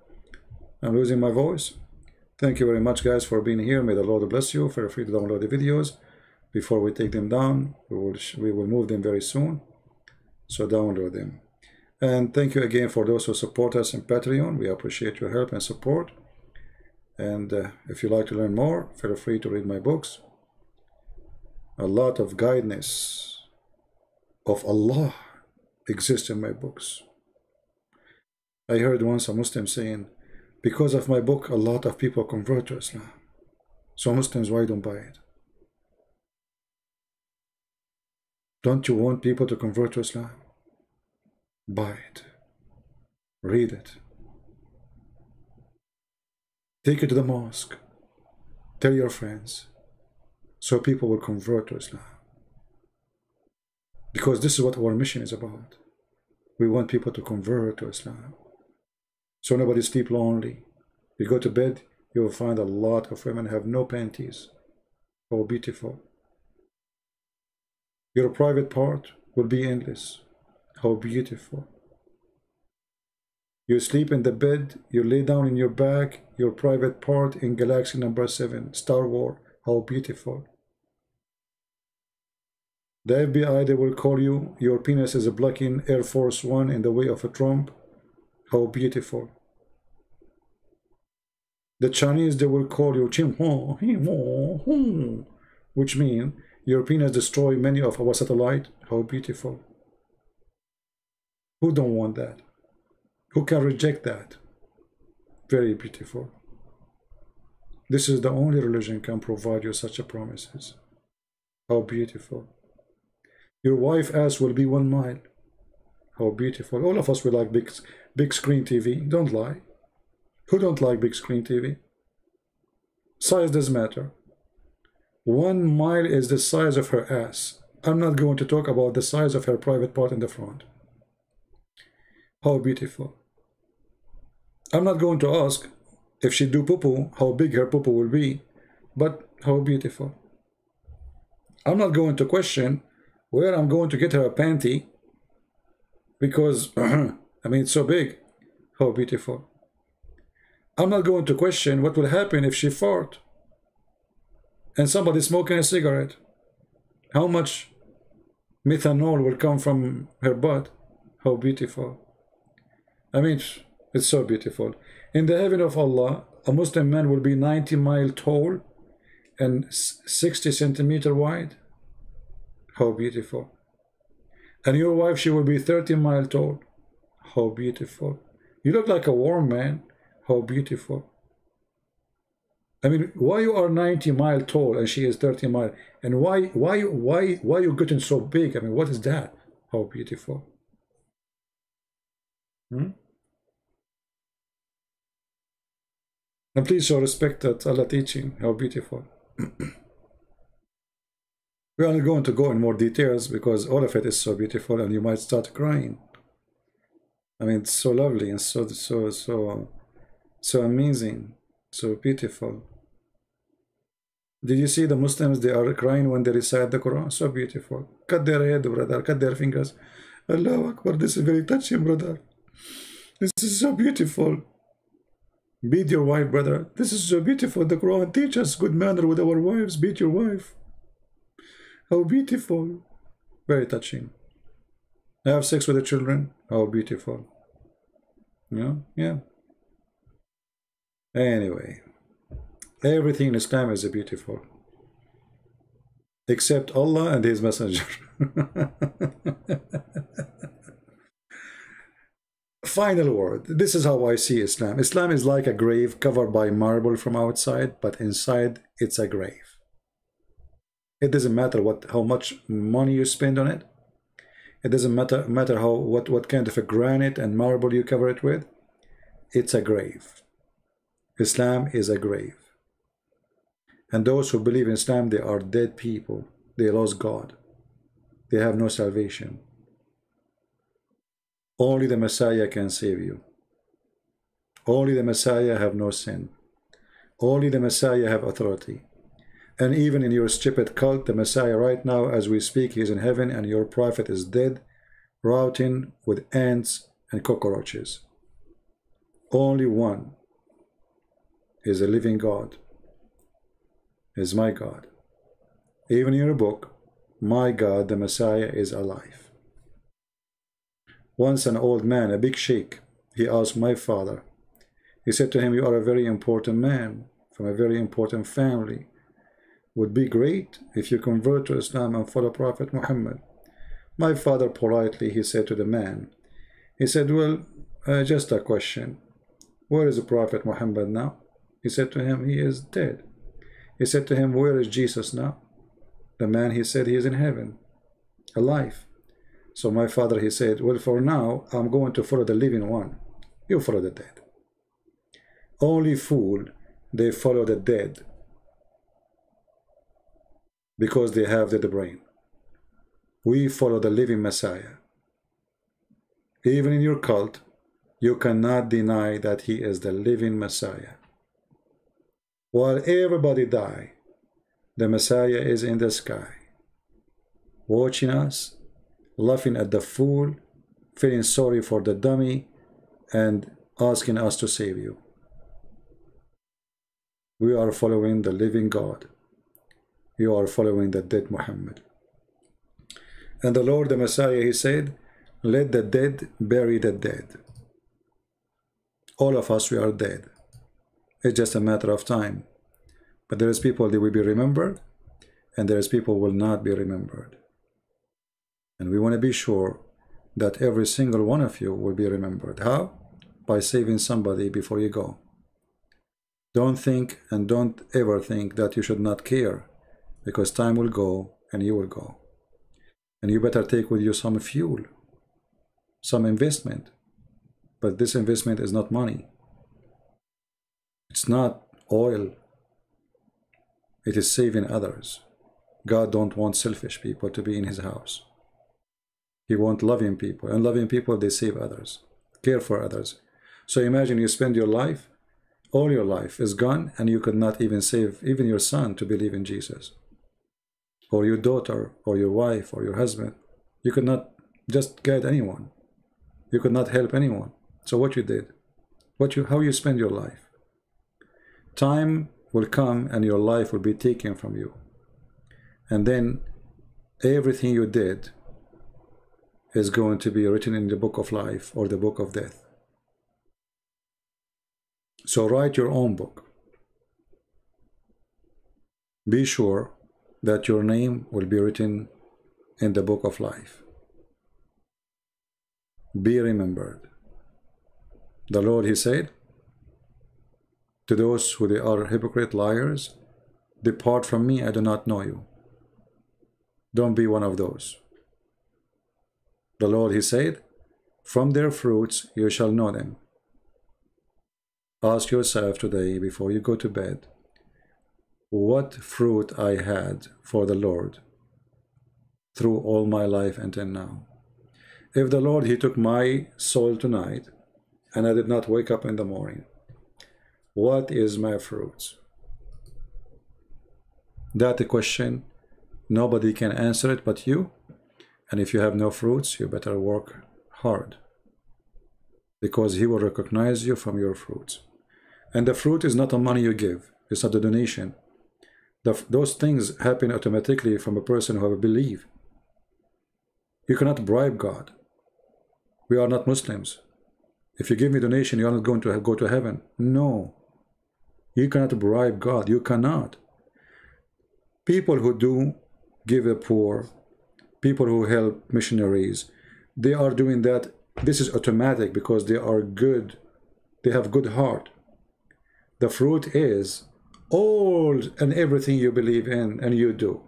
I'm losing my voice. Thank you very much, guys, for being here. May the Lord bless you. Feel free to download the videos before we take them down. We will move them very soon. So download them. And thank you again for those who support us in Patreon. We appreciate your help and support. And if you like to learn more, feel free to read my books. A lot of guidance of Allah exists in my books. I heard once a Muslim saying, because of my book, a lot of people convert to Islam. So Muslims, why don't buy it? Don't you want people to convert to Islam? Buy it. Read it. Take it to the mosque. Tell your friends. So people will convert to Islam. Because this is what our mission is about. We want people to convert to Islam. So nobody sleep lonely. You go to bed, you will find a lot of women have no panties. Oh, beautiful. Your private part will be endless. How beautiful. You sleep in the bed, you lay down in your back, your private part in galaxy number 7, Star Wars. How beautiful. The FBI, they will call you, your penis is blocking Air Force One in the way of a Trump. How beautiful. The Chinese, they will call you, which means your penis destroy many of our satellite. How beautiful. Who don't want that? Who can reject that? Very beautiful. This is the only religion can provide you such a promises. How beautiful. Your wife ass will be 1 mile. How beautiful. All of us will like big screen TV. Don't lie. Who don't like big screen TV? Size doesn't matter. 1 mile is the size of her ass. I'm not going to talk about the size of her private part in the front. How beautiful. I'm not going to ask if she do poo-poo, how big her poo-poo will be, but how beautiful. I'm not going to question where I'm going to get her a panty, because, I mean, it's so big. How beautiful. I'm not going to question what will happen if she fart and somebody smoking a cigarette. How much methanol will come from her butt? How beautiful. I mean, it's so beautiful. In the heaven of Allah, a Muslim man will be 90 miles tall and 60 centimeters wide. How beautiful. And your wife, she will be 30 miles tall. How beautiful. You look like a warm man. How beautiful. I mean, why you are 90 miles tall and she is 30 miles? And why you getting so big? I mean, what is that? How beautiful. And please show respect that Allah teaching. How beautiful. We're only going to go in more details because all of it is so beautiful and you might start crying. I mean, it's so lovely and so amazing, so beautiful. Did you see the Muslims? They are crying when they recite the Quran. So beautiful. Cut their head, brother. Cut their fingers. Allahu Akbar. This is very touching, brother. This is so beautiful. Beat your wife, brother. This is so beautiful. The Quran teaches good manner with our wives. Beat your wife. How beautiful. Very touching. Have sex with the children. How beautiful. Yeah. Anyway. Everything in Islam is beautiful. Except Allah and His Messenger. Final word. This is how I see Islam. Islam is like a grave covered by marble from outside, but inside it's a grave. It doesn't matter how much money you spend on it. It doesn't matter what kind of a granite and marble you cover it with. It's a grave. Islam is a grave. And those who believe in Islam, they are dead people. They lost God. They have no salvation. Only the Messiah can save you. Only the Messiah have no sin. Only the Messiah have authority. And even in your stupid cult, the Messiah right now, as we speak, he is in heaven, and your prophet is dead, rotting with ants and cockroaches. Only one is a living God. Is my God. Even in your book, my God, the Messiah, is alive. Once an old man, a big sheikh, he asked my father, he said to him, you are a very important man from a very important family. Would be great if you convert to Islam and follow Prophet Muhammad. My father politely, he said to the man, he said, well, just a question. Where is the Prophet Muhammad now? He said to him, he is dead. He said to him, where is Jesus now? The man, he said, he is in heaven, alive. So my father, he said, well, for now, I'm going to follow the living one. You follow the dead. Only fool, they follow the dead because they have the brain. We follow the living Messiah. Even in your cult, you cannot deny that he is the living Messiah. While everybody die, the Messiah is in the sky, watching us, laughing at the fool, feeling sorry for the dummy, and asking us to save you. We are following the living God. You are following the dead Muhammad. And the Lord, the Messiah, he said, let the dead bury the dead. All of us, we are dead. It's just a matter of time. But there is people that will be remembered, and there is people who will not be remembered. And we want to be sure that every single one of you will be remembered. How? By saving somebody before you go. Don't think and don't ever think that you should not care, because time will go and you will go. And you better take with you some fuel, some investment. But this investment is not money. It's not oil. It is saving others. God don't want selfish people to be in his house. He wants loving people. And loving people, they save others. Care for others. So imagine you spend your life, all your life is gone, and you could not even save even your son to believe in Jesus. Or your daughter, or your wife, or your husband. You could not just guide anyone. You could not help anyone. So what you did? How you spend your life? Time will come and your life will be taken from you. And then everything you did is going to be written in the book of life or the book of death. So write your own book. Be sure that your name will be written in the book of life. Be remembered. The Lord, he said, to those who they are hypocrite liars, depart from me, I do not know you. Don't be one of those. The Lord, he said, from their fruits you shall know them. Ask yourself today before you go to bed, what fruit I had for the Lord through all my life until now. If the Lord, he took my soul tonight and I did not wake up in the morning, what is my fruits? That question, nobody can answer it but you. And if you have no fruits, you better work hard, because he will recognize you from your fruits. And the fruit is not the money you give. It's not the donation. Those things happen automatically from a person who believes. You cannot bribe God. We are not Muslims. If you give me donation, you are not going to go to heaven. No. You cannot bribe God. You cannot. People who do give the poor, people who help missionaries, they are doing that. This is automatic because they are good. They have good heart. The fruit is all and everything you believe in and you do,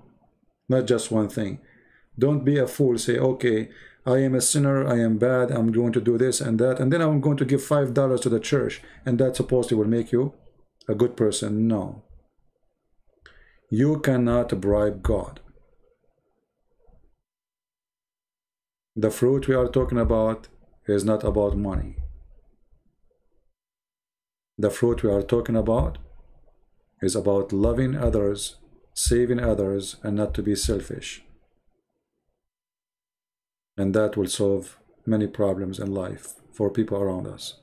not just one thing. Don't be a fool. Say, okay, I am a sinner, I am bad, I'm going to do this and that, and then I'm going to give $5 to the church, and that supposedly will make you a good person. No. You cannot bribe God. The fruit we are talking about is not about money. The fruit we are talking about is about loving others, saving others, and not to be selfish. And that will solve many problems in life for people around us.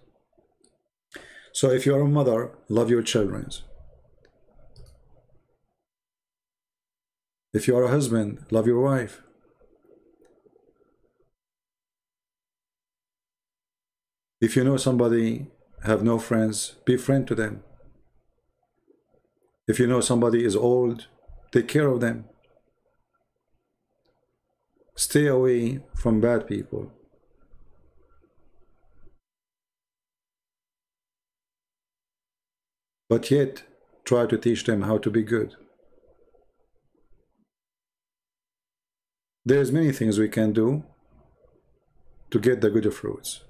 So if you are a mother, love your children. If you are a husband, love your wife. If you know somebody have no friends, be friend to them. If you know somebody is old, take care of them. Stay away from bad people. But yet, try to teach them how to be good. There's many things we can do to get the good fruits.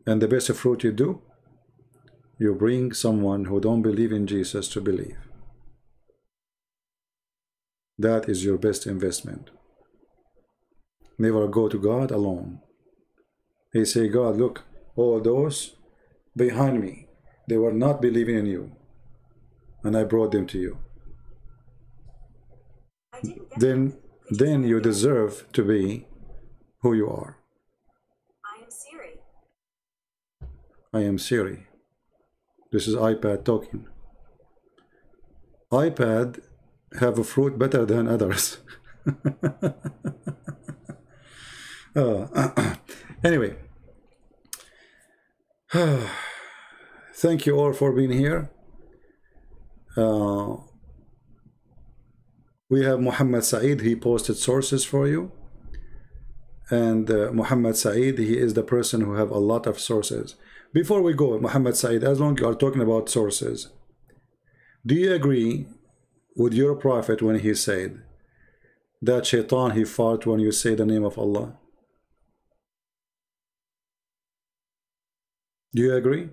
And the best fruit you do, you bring someone who don't believe in Jesus to believe. That is your best investment. Never go to God alone. He say, God, look, all those behind me, they were not believing in you, and I brought them to you. Then you deserve to be who you are. I am Siri. I am Siri. This is iPad talking. iPad have a fruit better than others. Anyway, thank you all for being here. We have Muhammad Saeed. He posted sources for you. And Muhammad Saeed, he is the person who have a lot of sources. Before we go, Muhammad Saeed, as long as you are talking about sources, do you agree with your prophet when he said that shaitan, he fought when you say the name of Allah? Do you agree?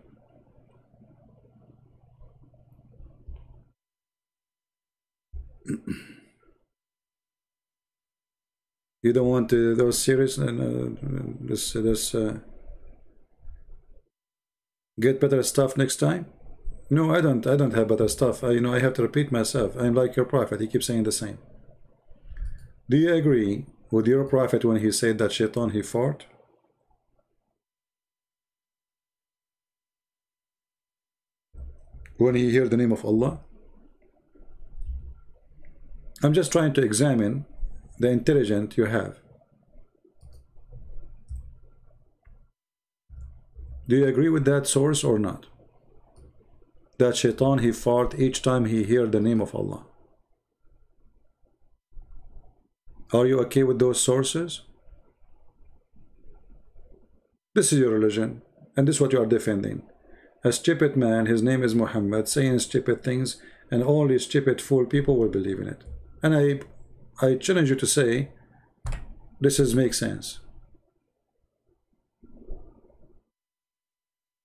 You don't want those serious get better stuff next time? No, I don't have better stuff. I have to repeat myself. I'm like your prophet. He keeps saying the same. Do you agree with your prophet when he said that shaitan, he fought? When he heard the name of Allah? I'm just trying to examine the intelligence you have. Do you agree with that source or not? That shaitan, he fought each time he heard the name of Allah. Are you okay with those sources? This is your religion, and this is what you are defending. A stupid man, his name is Muhammad, saying stupid things, and only stupid fool people will believe in it. And I challenge you to say, this makes sense.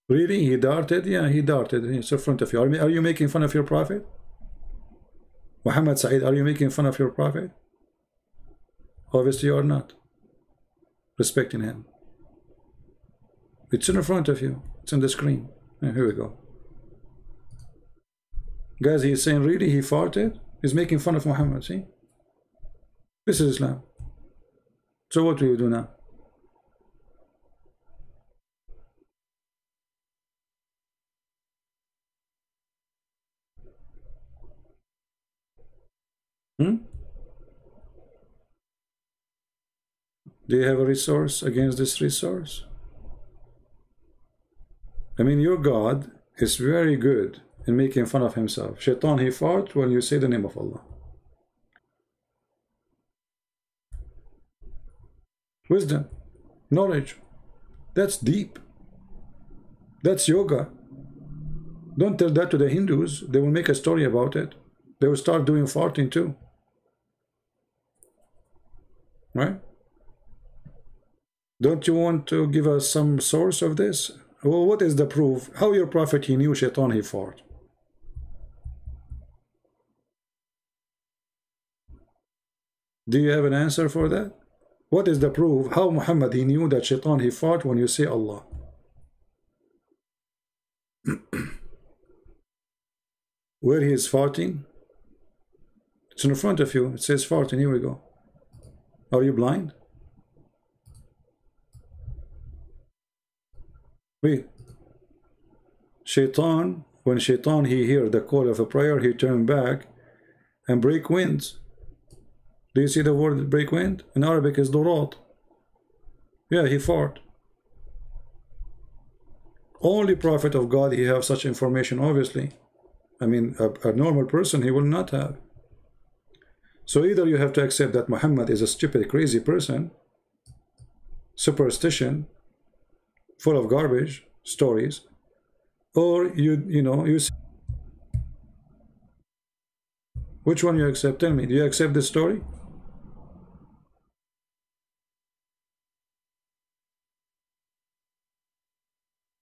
Really? He darted? Yeah, he darted. It's in front of you. Are you making fun of your prophet? Muhammad Saeed, are you making fun of your prophet? Obviously you are not. Respecting him. It's in front of you. It's on the screen. Here we go. Guys, he's saying really he farted? He's making fun of Muhammad, see? This is Islam. So what do you do now? Hmm? Do you have a resource against this resource? I mean, your God is very good in making fun of himself. Shaitan, he fart when you say the name of Allah. Wisdom, knowledge, that's deep. That's yoga. Don't tell that to the Hindus. They will make a story about it. They will start doing farting too. Right? Don't you want to give us some source of this? Well, what is the proof? How your prophet, he knew Shaitan, he fart? Do you have an answer for that? What is the proof? How Muhammad, he knew that Shaitan, he fart when you say Allah? Where he is farting? It's in front of you. It says farting. Here we go. Are you blind? Wait. Shaitan, when Shaitan he hear the call of a prayer, he turn back and break winds. Do you see the word break wind? In Arabic is durat. Yeah, he fart. Only prophet of God he have such information, obviously. I mean, a normal person he will not have. So either you have to accept that Muhammad is a stupid, crazy person, superstition, full of garbage stories, or you which one you accept? Tell me, do you accept this story?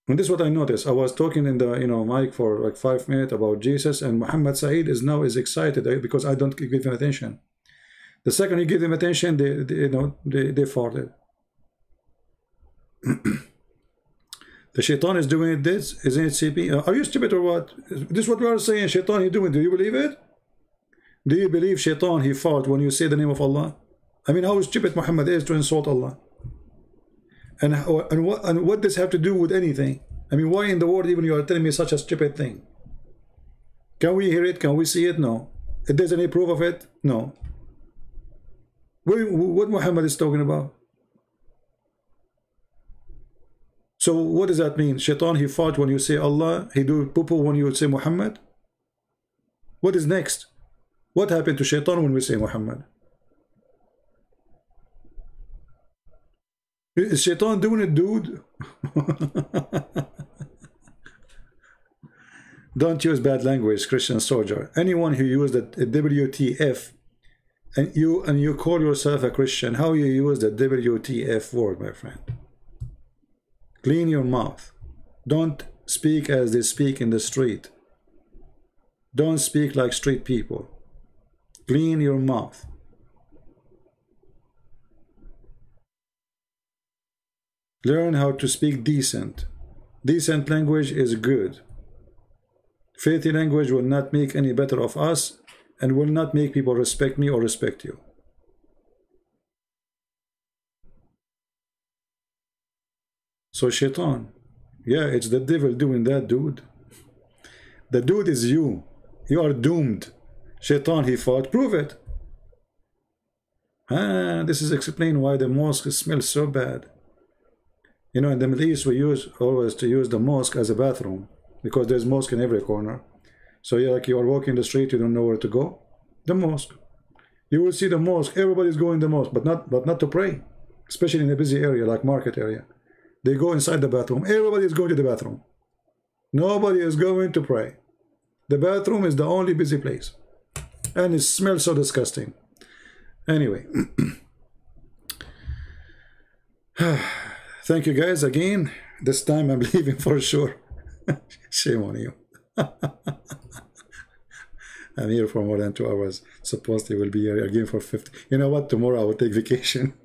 And this is what I noticed. I was talking in the mic for like 5 minutes about Jesus, and Muhammad Saeed is excited because I don't give him attention. The second you give them attention, they farted. The Shaitan is doing this, isn't it, CP? Are you stupid or what? This is what we are saying. Shaitan, he doing. Do you believe it? Do you believe Shaitan, he fart when you say the name of Allah? I mean, how stupid Muhammad is to insult Allah. And what does have to do with anything? I mean, why in the world even you are telling me such a stupid thing? Can we hear it? Can we see it? No. It doesn't any proof of it? No. What Muhammad is talking about? So what does that mean? Shaitan, he fought when you say Allah, he do poo-poo when you say Muhammad? What is next? What happened to Shaitan when we say Muhammad? Is Shaitan doing it, dude? Don't use bad language, Christian soldier. Anyone who used the WTF and you call yourself a Christian, how you use the WTF word, my friend? Clean your mouth. Don't speak as they speak in the street. Don't speak like street people. Clean your mouth. Learn how to speak decent. Decent language is good. Filthy language will not make any better of us and will not make people respect me or respect you. So Shaitan, yeah, it's the devil doing that, dude. The dude is you. You are doomed. Shaitan, he fought. Prove it. This is explain why the mosque smells so bad. You know, in the Middle East, we always use the mosque as a bathroom because there's mosque in every corner. So you're like you are walking the street, you don't know where to go. The mosque. You will see the mosque. Everybody's going to the mosque, but not to pray, especially in a busy area like market area. They go inside the bathroom. Everybody is going to the bathroom. Nobody is going to pray. The bathroom is the only busy place, and it smells so disgusting. Anyway. Thank you guys again. This time I'm leaving for sure. Shame on you. I'm here for more than 2 hours. Supposedly will be here again for 50. You know what? Tomorrow I will take vacation.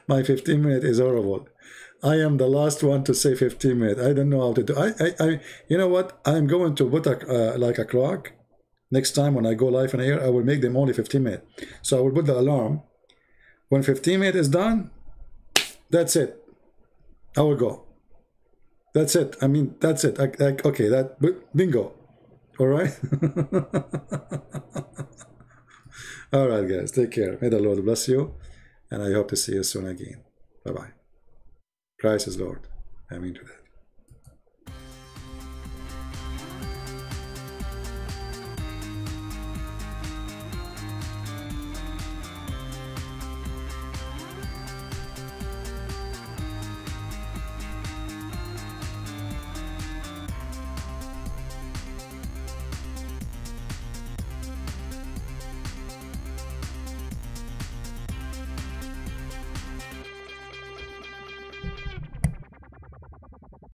My 15 minutes is horrible. I am the last one to say 15 minutes. I don't know how to do. You know what? I'm going to put like a clock. Next time when I go live in here, I will make them only 15 minutes. So I will put the alarm. When 15 minutes is done, that's it. I will go. That's it. I mean, that's it. Okay, that bingo. All right. All right, guys. Take care. May the Lord bless you, and I hope to see you soon again. Bye bye. Christ is Lord. Amen to that.